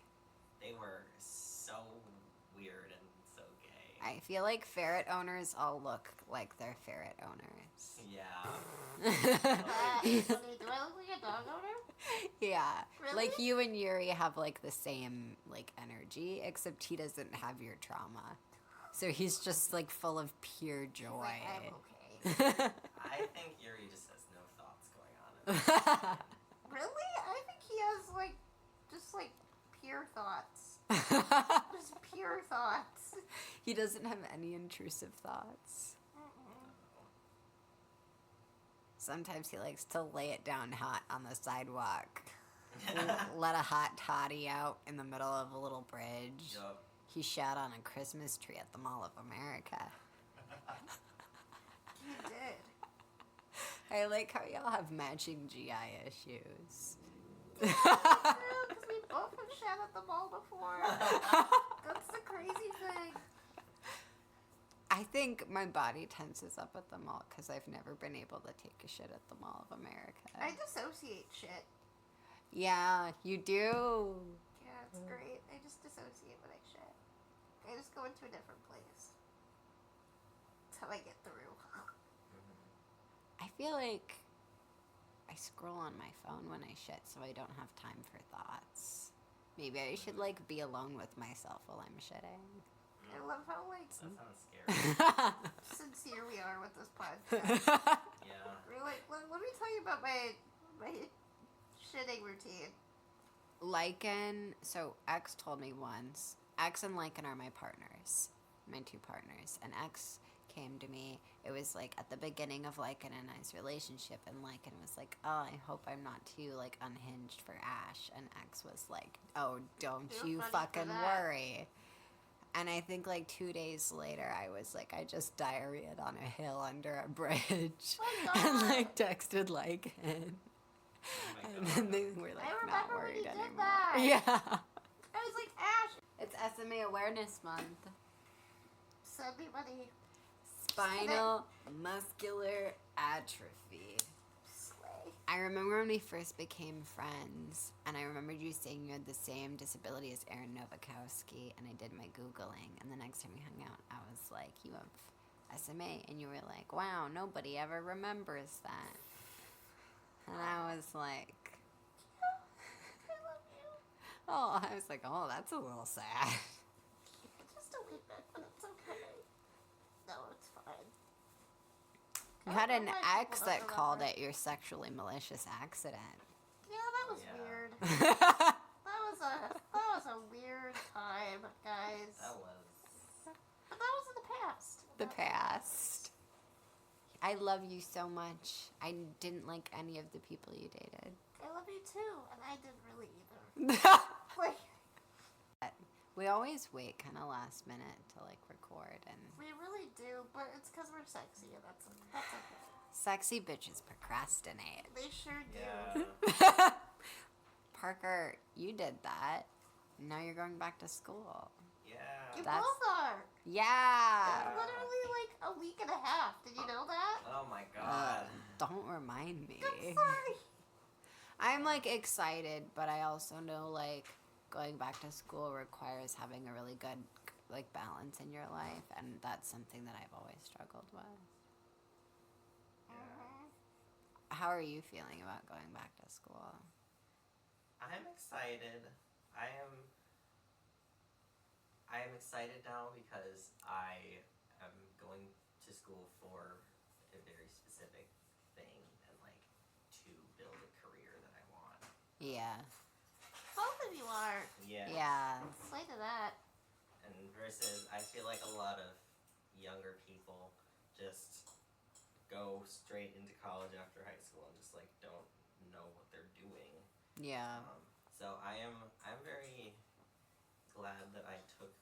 They were so weird and so gay. I feel like ferret owners all look like their ferret owners. Yeah. Funny. Do I look like a dog owner? Yeah. Really? Like you and Yuri have like the same like energy, except he doesn't have your trauma. So he's just like full of pure joy. Like, I'm okay. I think Yuri just has no thoughts going on. Really? I think he has, like, just, like, pure thoughts. Just pure thoughts. He doesn't have any intrusive thoughts. Sometimes he likes to lay it down hot on the sidewalk. Let a hot toddy out in the middle of a little bridge. Yup. He shot on a Christmas tree at the Mall of America. He did. I like how y'all have matching GI issues. Because we both have shot at the mall before. That's the crazy thing. I think my body tenses up at the mall because I've never been able to take a shit at the Mall of America. I dissociate shit. Yeah, you do. Yeah, it's great. I just dissociate when I shit. I just go into a different place. That's how I get through. I feel like I scroll on my phone when I shit, so I don't have time for thoughts. Maybe I should like be alone with myself while I'm shitting. I love how, like, That sounds scary. sincere we are with this podcast. Yeah. We're like, let me tell you about my shitting routine. Lycan, so X told me once, X and Lycan are my partners, my two partners, and X came to me, it was like at the beginning of Lycan and I's relationship, and Lycan was like, oh, I hope I'm not too like unhinged for Ash, and X was like, oh, don't You're you funny for fucking that. worry. And I think like 2 days later, I was like, I just diarrheaed on a hill under a bridge, Oh my and God. like texted Lycan. Oh my And God. then they were like, I not remember when worried you did anymore. that. Yeah. I was like, Ash, It's SMA Awareness Month. send me money. Spinal muscular atrophy. Slay. I remember when we first became friends, and I remembered you saying you had the same disability as Aaron Novakowski, and I did my Googling, and the next time we hung out, I was like, you have SMA, and you were like, wow, nobody ever remembers that. And I was like, I love you. oh, I was like, oh, that's a little sad. Just a wee bit, but it's okay. No, it's fine. You I had don't an know why ex people that don't called remember. it your sexually malicious accident. Yeah, that was Yeah. weird. That was a weird time, guys. That was. But that was in the past. The past. I love you so much. I didn't like any of the people you dated. I love you too, and I didn't really either. Like, We always wait kind of last minute to like record, and we really do, but it's because we're sexy, and that's okay. sexy bitches procrastinate. They sure do. Yeah. Parker, you did that. Now you're going back to school. You Yeah. That's- both are. Yeah. Literally like a week and a half. Did you know that? Oh my God. Don't remind me. I'm sorry. I'm like excited, but I also know like going back to school requires having a really good like balance in your life, and that's something that I've always struggled with. How are you feeling about going back to school? I'm excited. I am excited now because I am going to school for a very specific thing and like to build a career that I want. Yeah. Both of you are. Yeah. Yeah. Slay to that. And versus I feel like a lot of younger people just go straight into college after high school and just like don't know what they're doing. Yeah. So I'm very glad that I took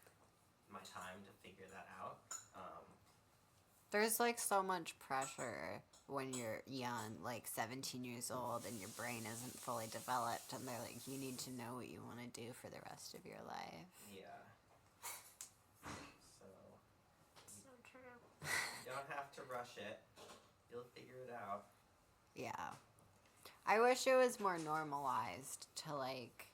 my time to figure that out. There's like so much pressure when you're young, like 17 years old, and your brain isn't fully developed, and they're like, you need to know what you want to do for the rest of your life. Yeah. So So true. you don't have to rush it. You'll figure it out. Yeah. I wish it was more normalized to like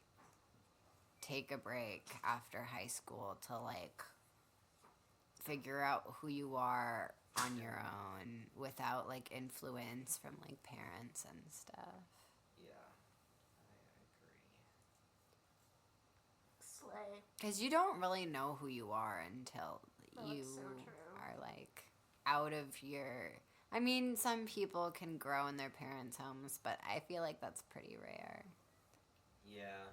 take a break after high school to like figure out who you are on your own without like influence from like parents and stuff. Yeah, I agree. Slay. Because you don't really know who you are until That's you so true. are like out of your. I mean, some people can grow in their parents' homes, but I feel like that's pretty rare. Yeah.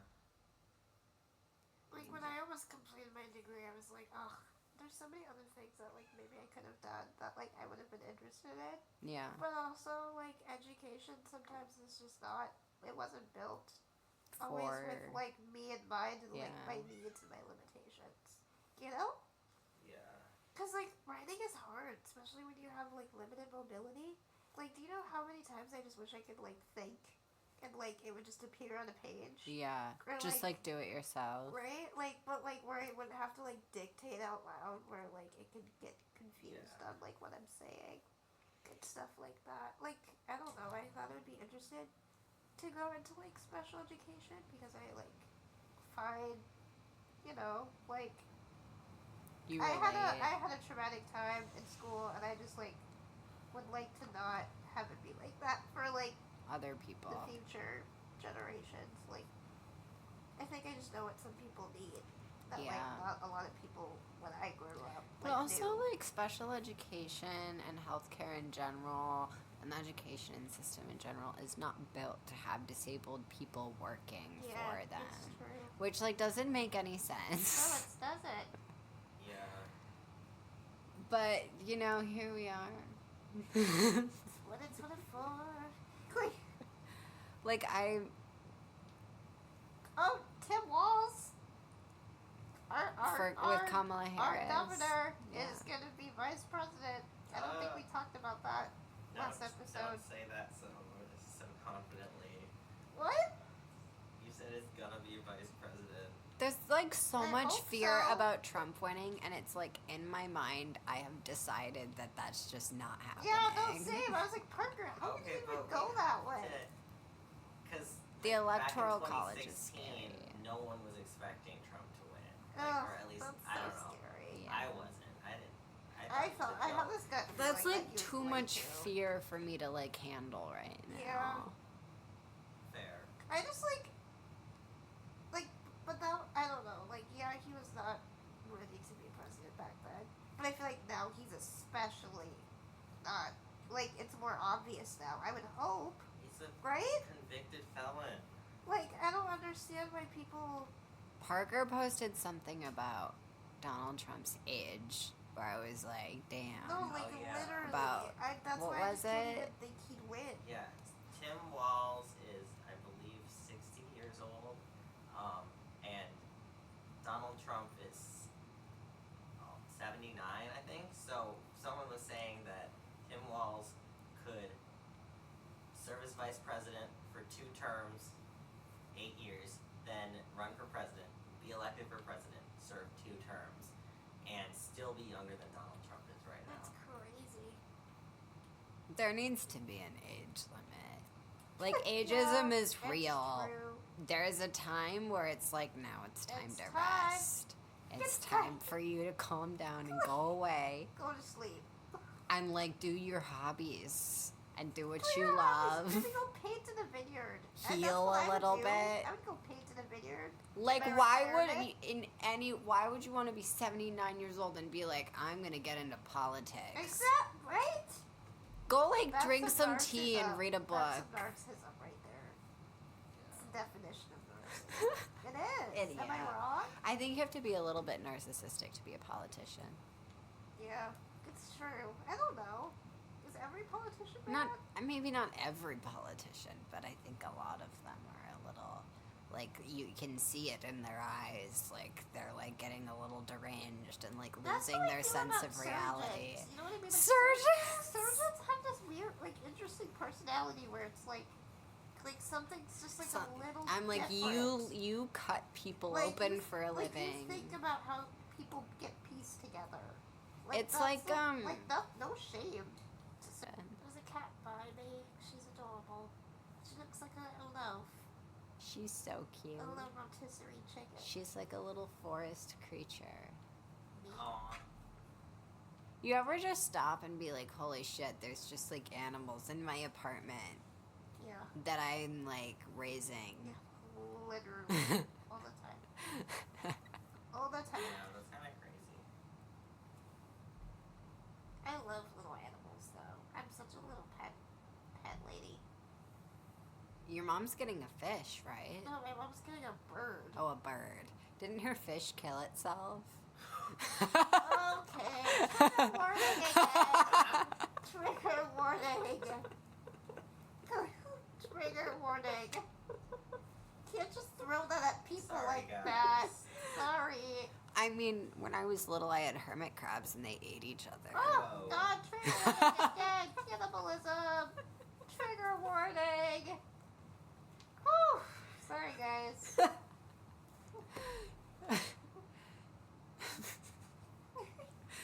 Like when I almost completed my degree, I was like, oh, there's so many other things that like maybe I could have done that like I would have been interested in. Yeah. But also like education sometimes is just not. It wasn't built always with like me in mind and like my needs and my limitations. You know? Yeah. Because like writing is hard, especially when you have like limited mobility. Like, do you know how many times I just wish I could like think and like it would just appear on a page? Yeah. Or, Just like do it yourself. Right? Like, but like where I wouldn't have to like dictate out loud, where like it could get confused on like what I'm saying and stuff like that. Like, I don't know. I thought I would be interested to go into like special education because I like find, you know, like You I relate. had a traumatic time in school, and I just like would like to not have it be like that for like Other people. the future generations. Like, I think I just know what some people need that like not a lot of people when I grew up. But Like, also knew. like special education and healthcare in general and the education system in general is not built to have disabled people working for them. That's true. Which like doesn't make any No, sense. it doesn't. Yeah. But, you know, here we are. What it's for. Quick. Like Oh, Tim Walz. with Kamala Harris. Our governor is going to be vice president. I don't think we talked about that last episode. Don't say that so confidently. What? You said it's gonna be vice president. There's like so I much hope fear so. about Trump winning, and it's like in my mind, I have decided that that's just not happening. Yeah, no, same. I was like, Parker, how would you even go that way? Because The Electoral back in College is 2016, scary. no one was expecting Trump to win. Ugh, or at least, that's I so don't know. scary. I wasn't. I didn't. I have this gut feeling That's like that he was too going much to. fear for me to like handle right now. Yeah. Fair. I just like, but now, I don't know. Like, yeah, he was not worthy to be president back then. But I feel like now he's especially not. Like, it's more obvious now. I would hope. He's a Right? convicted felon. Like, I don't understand why people. Parker posted something about Donald Trump's age, where I was like, damn. No, like, Oh, yeah. literally. About- That's what why I was just didn't it? even think he'd win. Yeah. Tim Walz is, I believe, 60 years old. And Donald Trump is 79, I think. So someone was saying that Tim Walz could serve as vice president for 2 terms, 8 years, then run for president, be elected for president, serve 2 terms, and still be younger than Donald Trump is right That's now. crazy. There needs to be an age limit. Like, ageism is It's real. true. There is a time where it's like, now it's time It's to time. rest. It's It's time time. for you to calm down and go away Go to sleep. and like do your hobbies and do what Clear you out. love. Maybe go paint in a vineyard. And that's Heal what a I would little do. bit. I would go paint in a vineyard. Like, My why would retirement. why would you want to be 79 years old and be like, I'm gonna get into politics? Exact, right? Go like That's drink some some tea and narcissism. read a book. That's some narcissism right there. It's the definition of narcissism. It is. Am I Yeah. wrong? I think you have to be a little bit narcissistic to be a politician. Yeah, it's true. I don't know. Because every politician Not bad? maybe not every politician, but I think a lot of them are a little, like, you can see it in their eyes, like they're like getting a little deranged and like That's losing how I their feel sense about of reality. surgeons. You know what I mean? Like, Surgeons! Surgeons have this weird, like, interesting personality where it's like something's just like So- a little. I'm like, different. you cut people Like, open you- for a like, living. You think about how people get pieced together. It's that's like, no shame. There's a cat by me. She's adorable. She looks like a loaf. She's so cute. A little rotisserie chicken. She's like a little forest creature. Aw. You ever just stop and be like, holy shit, there's just like animals in my apartment Yeah. that I'm like raising? Literally. All the time. All the time. Yeah, that's kind of crazy. I love little animals, though. I'm such a little pet lady. Your mom's getting a fish, right? No, my mom's getting a bird. Oh, a bird. Didn't her fish kill itself? Okay. Trigger warning again. Trigger warning. Trigger warning. Can't just throw that at people Sorry, like guys. that. Sorry. I mean, when I was little, I had hermit crabs and they ate each other. Oh, Whoa. God. Trigger warning again. Cannibalism. Trigger warning. Whew. Sorry, guys.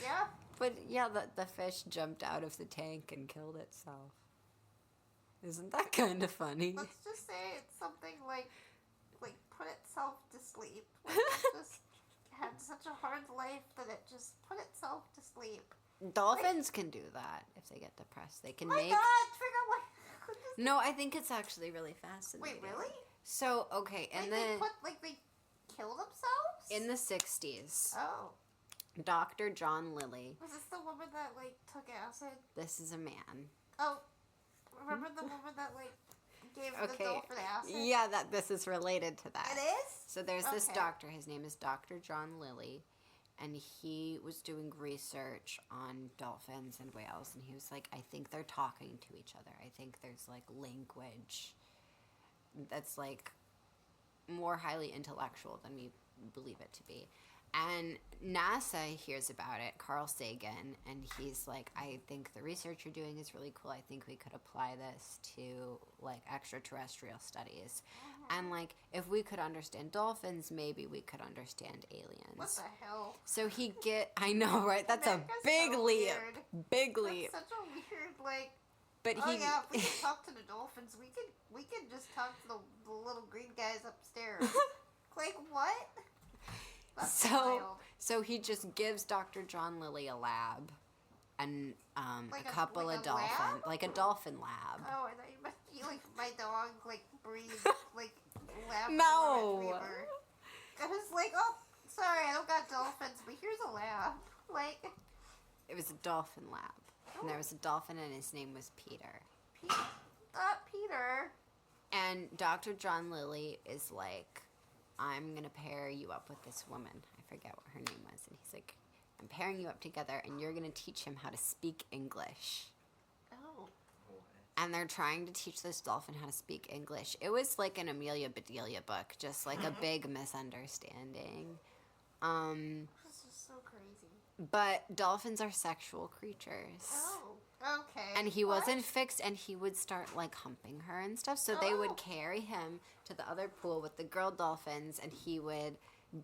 Yeah. But yeah, the fish jumped out of the tank and killed itself. Isn't that kind of funny? Let's just say it's something like put itself to sleep. Like it just had such a hard life that it just put itself to sleep. Dolphins can do that if they get depressed. They can My make. God, trigger what? No, I think it's actually really fascinating. Wait, really? So okay, Like in they kill themselves? the 60s, Oh, Dr. John Lilly. was this the woman that took acid? This is a man. Oh, remember the woman that gave the Okay. dolphin acid? Yeah, that this is related to that. It is? So there's this Okay. doctor. His name is Dr. John Lilly, and he was doing research on dolphins and whales, and he was like, I think they're talking to each other. I think there's language that's more highly intellectual than we believe it to be. And NASA hears about it, Carl Sagan, and he's like, I think the research you're doing is really cool. I think we could apply this to extraterrestrial studies. And if we could understand dolphins, maybe we could understand aliens. What the hell? So I know, right? That's a America's big so leap. weird. Big leap. That's such a weird But oh he yeah, if we could talk to the dolphins, we could just talk to the little green guys upstairs. What? That's wild. So he just gives Dr. John Lilly a lab and a couple like of a dolphins, lab? a dolphin lab. Oh, I thought you meant my dog breathed lab No. retriever. I was oh, sorry, I don't got dolphins, but here's a lab. It was a dolphin lab. And there was a dolphin and his name was Peter. Peter. And Dr. John Lilly is like, I'm going to pair you up with this woman. I forget what her name was. And he's like, I'm pairing you up together and you're going to teach him how to speak English. Oh. And they're trying to teach this dolphin how to speak English. It was like an Amelia Bedelia book, just a big misunderstanding. This is so crazy. But dolphins are sexual creatures. Oh, okay. And he What? wasn't fixed, and he would start humping her and stuff. So they Oh. would carry him to the other pool with the girl dolphins, and he would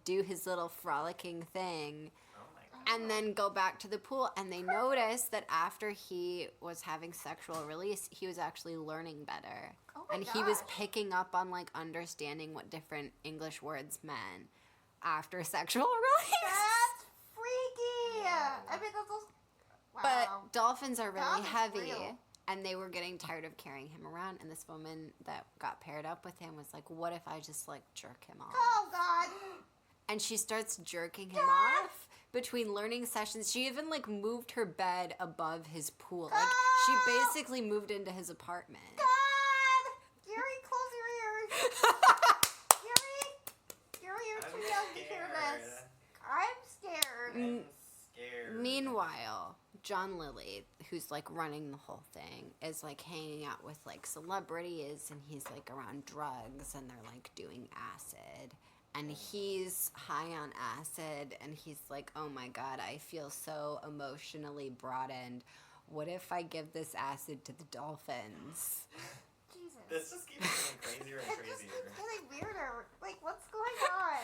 do his little frolicking thing, Oh my god. and then go back to the pool. And they noticed that after he was having sexual release, he was actually learning better, Oh my and he was gosh. picking up on understanding what different English words meant after sexual release. That's freaky. I mean, that's also, wow. But dolphins are really Dolphins heavy, real. and they were getting tired of carrying him around. And this woman that got paired up with him was like, "What if I just jerk him off?" Oh God. And she starts jerking him God. off between learning sessions. She even moved her bed above his pool. God. She basically moved into his apartment. God. Gary, close your ears. Gary, you're too young to hear this. I'm scared. I'm scared. Meanwhile, John Lilly, who's like running the whole thing, is like hanging out with like celebrities, and he's like around drugs, and they're like doing acid, and he's high on acid, and he's like, oh my god, I feel so emotionally broadened. What if I give this acid to the dolphins? Jesus. This just keeps getting crazier and It just crazier. keeps getting weirder. Like, what's going on?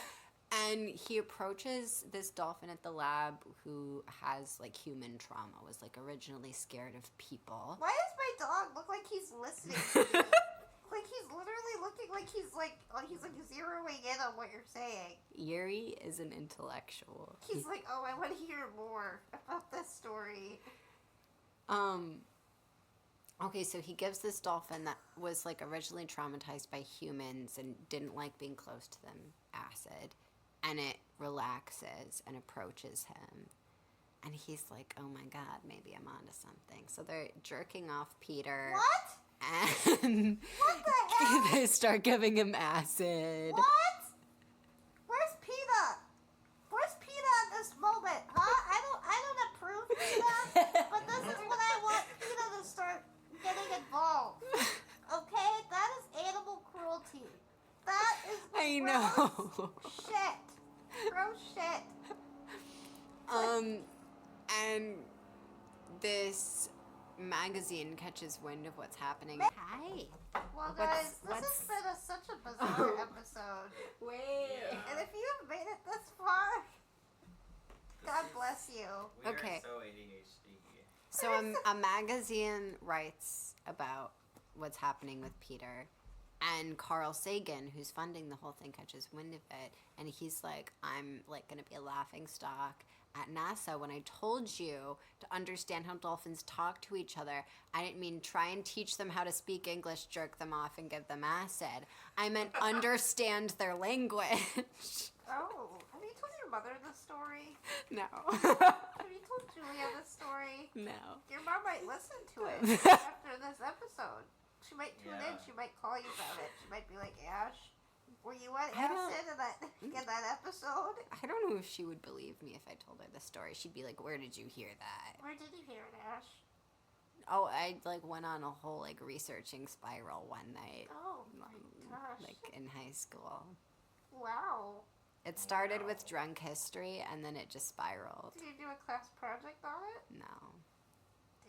And he approaches this dolphin at the lab who has like human trauma, was like originally scared of people. Why does my dog look like he's listening to me? Like, he's literally looking like he's like zeroing in on what you're saying. Yuri is an intellectual. He's like, oh, I want to hear more about this story. Okay, so he gives this dolphin that was like originally traumatized by humans and didn't like being close to them acid, and it relaxes and approaches him, and he's like, oh my god, maybe I'm onto something. So they're jerking off Peter. What? And What the hell? they start giving him acid. What? Where's PETA? Where's PETA at this moment? Huh? I don't approve PETA, but this is when I want PETA to start getting involved. Okay? That is animal cruelty. That is I gross know. shit. Gross shit. And this magazine catches wind of what's happening. Hi. Well, What's- guys, this what's- has been such a bizarre episode. Wait. Yeah. And if you have made it this far, God bless you. We Okay. are so ADHD. So a magazine writes about what's happening with Peter, and Carl Sagan, who's funding the whole thing, catches wind of it, and he's like, I'm like going to be a laughing stock at NASA. When I told you to understand how dolphins talk to each other, I didn't mean try and teach them how to speak English, jerk them off, and give them acid. I meant understand their language. Oh, have you told your mother this story? No. Have you told Julia this story? No. Your mom might listen to it after this episode. She might tune in. Yeah. She might call you about it. She might be like, Ash, were you on I don't- acid in that episode? I don't know if she would believe me if I told her the story. She'd be like, where did you hear that? Where did you hear it, Ash? Oh, I like went on a whole like researching spiral one night, Oh my gosh. like in high school. Wow. It started Wow. with drunk history, and then it just spiraled. Did you do a class project on it? No,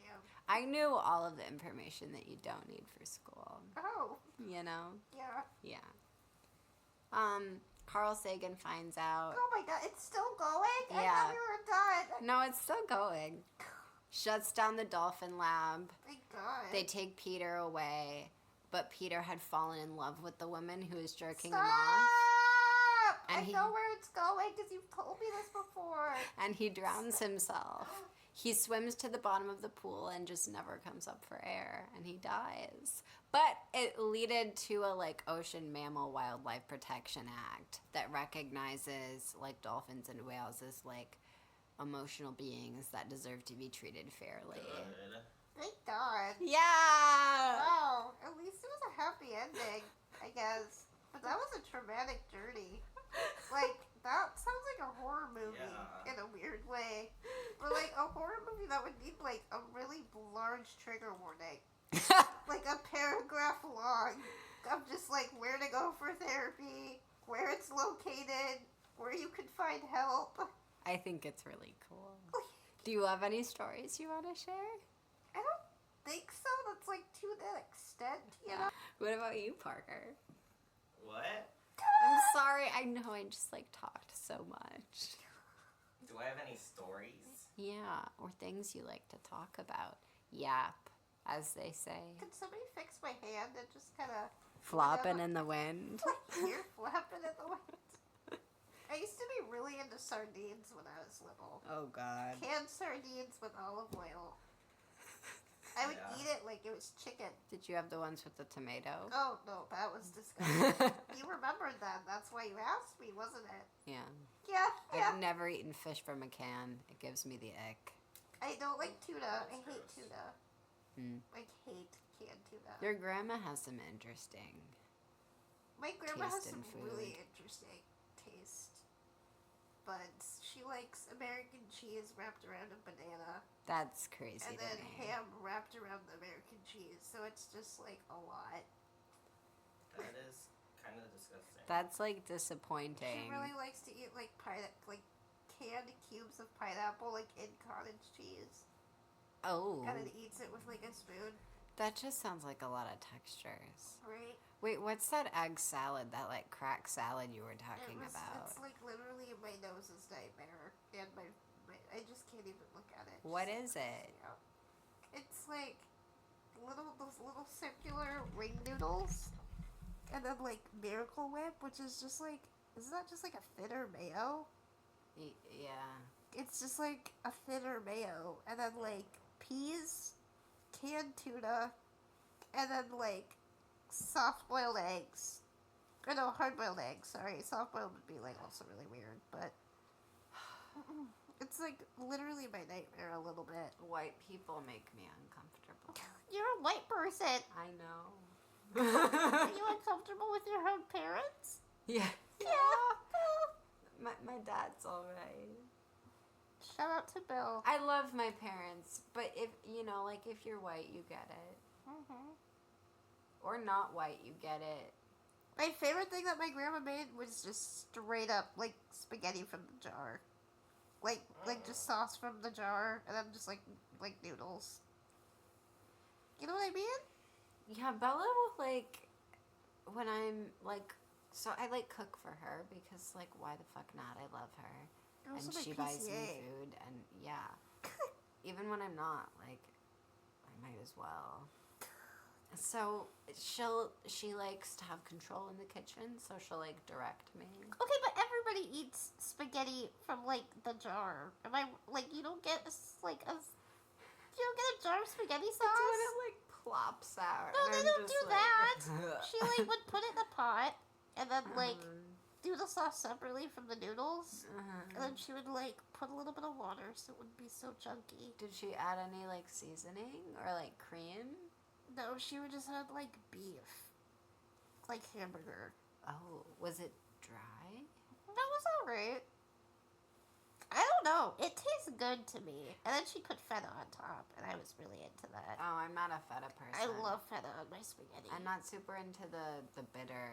Damn. I knew all of the information that you don't need for school. Oh, You know? yeah. Yeah. Carl Sagan finds out. Oh my god, it's still going? I Yeah. thought we were done. No, it's still going. Shuts down the dolphin lab. Thank God. They take Peter away, but Peter had fallen in love with the woman who was jerking Stop! him off, And I he- know where it's going because you've told me this before. and he drowns himself. He swims to the bottom of the pool and just never comes up for air, and he dies. But it led to a like Ocean Mammal Wildlife Protection Act that recognizes like dolphins and whales as like emotional beings that deserve to be treated fairly. Good. Thank God. Yeah. Wow. At least it was a happy ending, I guess. But that was a traumatic journey. Like, that sounds like a horror movie Yeah. in a weird way. But like a horror movie that would need like a really large trigger warning. Like a paragraph long of just like where to go for therapy, where it's located, where you can find help. I think it's really cool. Do you have any stories you want to share? I don't think so. That's like to that extent, you know? What about you, Parker? What? I'm sorry. I know I just like talked so much. Do I have any stories? Yeah, or things you like to talk about. Yap, as they say. Could somebody fix my hand and just kind of Flopping in the wind. like ear flapping in the wind? I used to be really into sardines when I was little. Oh, God. Canned sardines with olive oil. I would Yeah. eat it like it was chicken. Did you have the ones with the tomato? Oh, no, that was disgusting. You remembered that. That's why you asked me, wasn't it? Yeah. Yeah, yeah. I've never eaten fish from a can. It gives me the ick. I don't like tuna. I That's hate gross. tuna. Hmm. I hate canned tuna. Your grandma has some interesting. My grandma has taste in some really food. interesting taste buds. she likes American cheese wrapped around a banana. That's crazy And to then me. ham wrapped around the American cheese. So it's just like a lot. That is kind of disgusting. That's like She disappointing. really likes to eat like canned cubes of pineapple like in cottage cheese. Oh, And then eats it with like a spoon. that just sounds like a lot of textures. Right? Wait, what's that egg salad, that like crack salad you were talking about? It's like literally my nose's nightmare. And my I just can't even look at it. What is it? Yeah. It's like those little circular ring noodles. And then like Miracle Whip, which is just like, isn't that just like a thinner mayo? Yeah. It's just like a thinner mayo. And then like peas, canned tuna, and then like soft boiled eggs. Or no, hard boiled eggs, sorry. Soft boiled would be like also really weird, but it's like literally my nightmare a little bit. White people make me uncomfortable. You're a white person. I know. Are you uncomfortable with your own parents? Yeah. Yeah. My dad's alright. Shout out to Bill. I love my parents, but if, you know, like if you're white, you get it. Mm-hmm. Or not white, you get it. My favorite thing that my grandma made was just straight up like spaghetti from the jar. Like just sauce from the jar and then just like noodles. You know what I mean? Yeah, Bella will like, when I'm like, so I like cook for her because like why the fuck not? I love her. Girls And are my she buys me PCA. food and yeah. Even when I'm not, like, I might as well. So she likes to have control in the kitchen, so she'll like direct me. Okay, but everybody eats spaghetti from like the jar. Am I like you don't get you don't get a jar of spaghetti sauce? It's when it like plops out. No, and they I'm don't just do like, that. She like would put it in the pot and then like Uh-huh. do the sauce separately from the noodles. Uh-huh. And then she would like put a little bit of water so it wouldn't be so chunky. Did she add any like seasoning or like cream? No, she would just have like beef. Like hamburger. Oh, was it dry? That was alright. I don't know. It tastes good to me. And then she put feta on top, and I was really into that. Oh, I'm not a feta person. I love feta on my spaghetti. I'm not super into the bitter.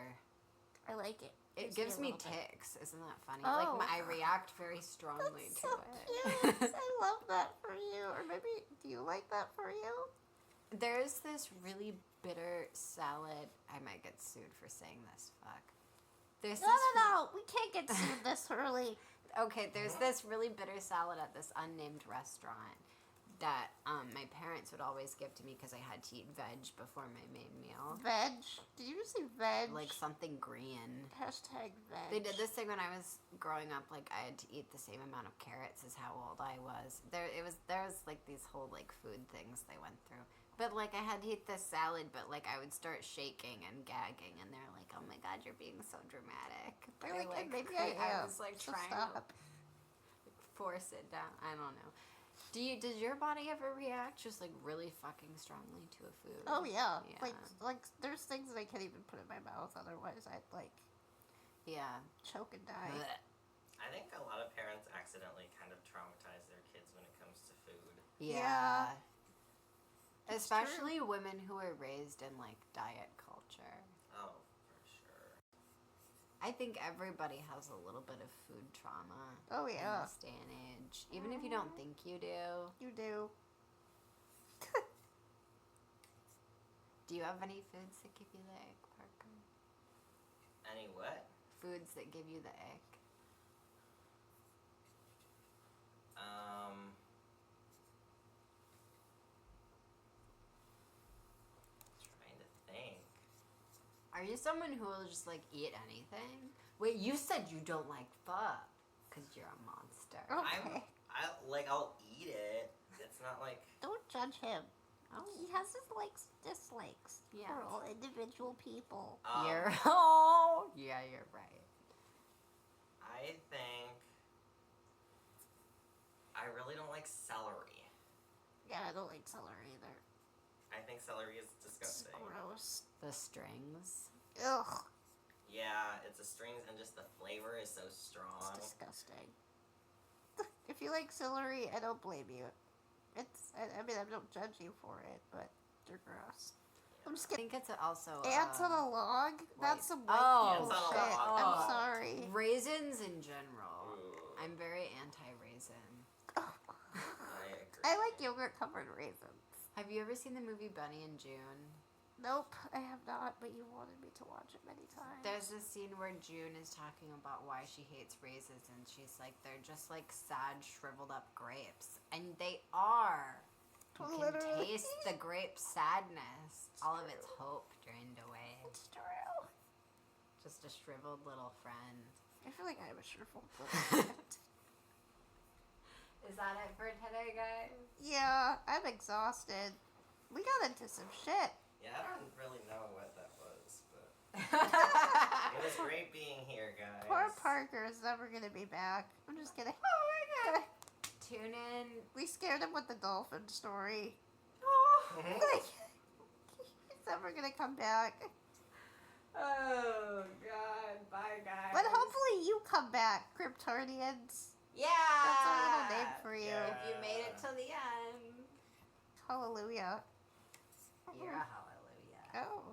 I like it. It gives me ticks. Isn't that funny? Oh. Like I react very strongly That's to so it. cute. I love that for you. Or maybe, do you like that for you? There's this really bitter salad. I might get sued for saying this. Fuck. There's No. We can't get sued this early. Okay, there's this really bitter salad at this unnamed restaurant that my parents would always give to me because I had to eat veg before my main meal. Veg. Did you just say veg? Like something green. Hashtag veg. They did this thing when I was growing up. Like I had to eat the same amount of carrots as how old I was. There was like these whole like food things they went through. But like I had to eat this salad, but like I would start shaking and gagging, and they're like, "Oh my god, you're being so dramatic." They're But like, maybe I am. I was like So trying stop. to force it down. I don't know. Does your body ever react just like really fucking strongly to a food? Oh yeah. Yeah. Like there's things that I can't even put in my mouth. Otherwise, I'd like Yeah. choke and die. Blech. I think a lot of parents accidentally kind of traumatize their kids when it comes to food. Yeah. It's Especially women who are raised in like diet culture. Oh, for sure. I think everybody has a little bit of food trauma Oh in yeah. this day and age. Even if you don't think you do. You do. Do you have any foods that give you the ick, Parker? Any what? Foods that give you the ick? Trying to think. Are you someone who will just like eat anything? Wait, you said you don't like pho because you're a monster. Okay. I'll eat it. It's not like Don't judge him. Oh, He has his likes, dislikes. Yeah. We're all individual people. you're oh yeah, you're right. I think I really don't like celery. Yeah, I don't like celery either. I think celery is It's disgusting. gross. The strings. Ugh. Yeah, it's the strings and just the flavor is so It's strong. disgusting. If you like celery, I don't blame you. I mean, I don't judge you for it, but they're gross. I'm just I kidding. think it's also Ants on a log? That's some white Oh, people Ants on a shit. log. I'm Oh. sorry. raisins in general. Ooh. I'm very anti-raisin. I agree. I like yogurt covered raisins. Have you ever seen the movie Bunny and June? Nope, I have not, but you wanted me to watch it many times. There's this scene where June is talking about why she hates raisins, and she's like, they're just like sad, shriveled up grapes. And they are. You can Literally. taste the grape sadness. All of its hope drained away. It's true. Just a shriveled little friend. I feel like I have a shriveled friend. Is that it for today, guys? Yeah, I'm exhausted. We got into some shit. Yeah, I don't really know what that was, but it it was great being here, guys. Poor Parker is never gonna be back. I'm just kidding. Oh my god. Tune in. We scared him with the dolphin story. Mhm. Like, he's never gonna come back. Oh god. Bye, guys. But hopefully you come back, Criptardians. Yeah. That's our little name for you. Yeah. If you made it till the end. Hallelujah. You're a hallelujah. Oh.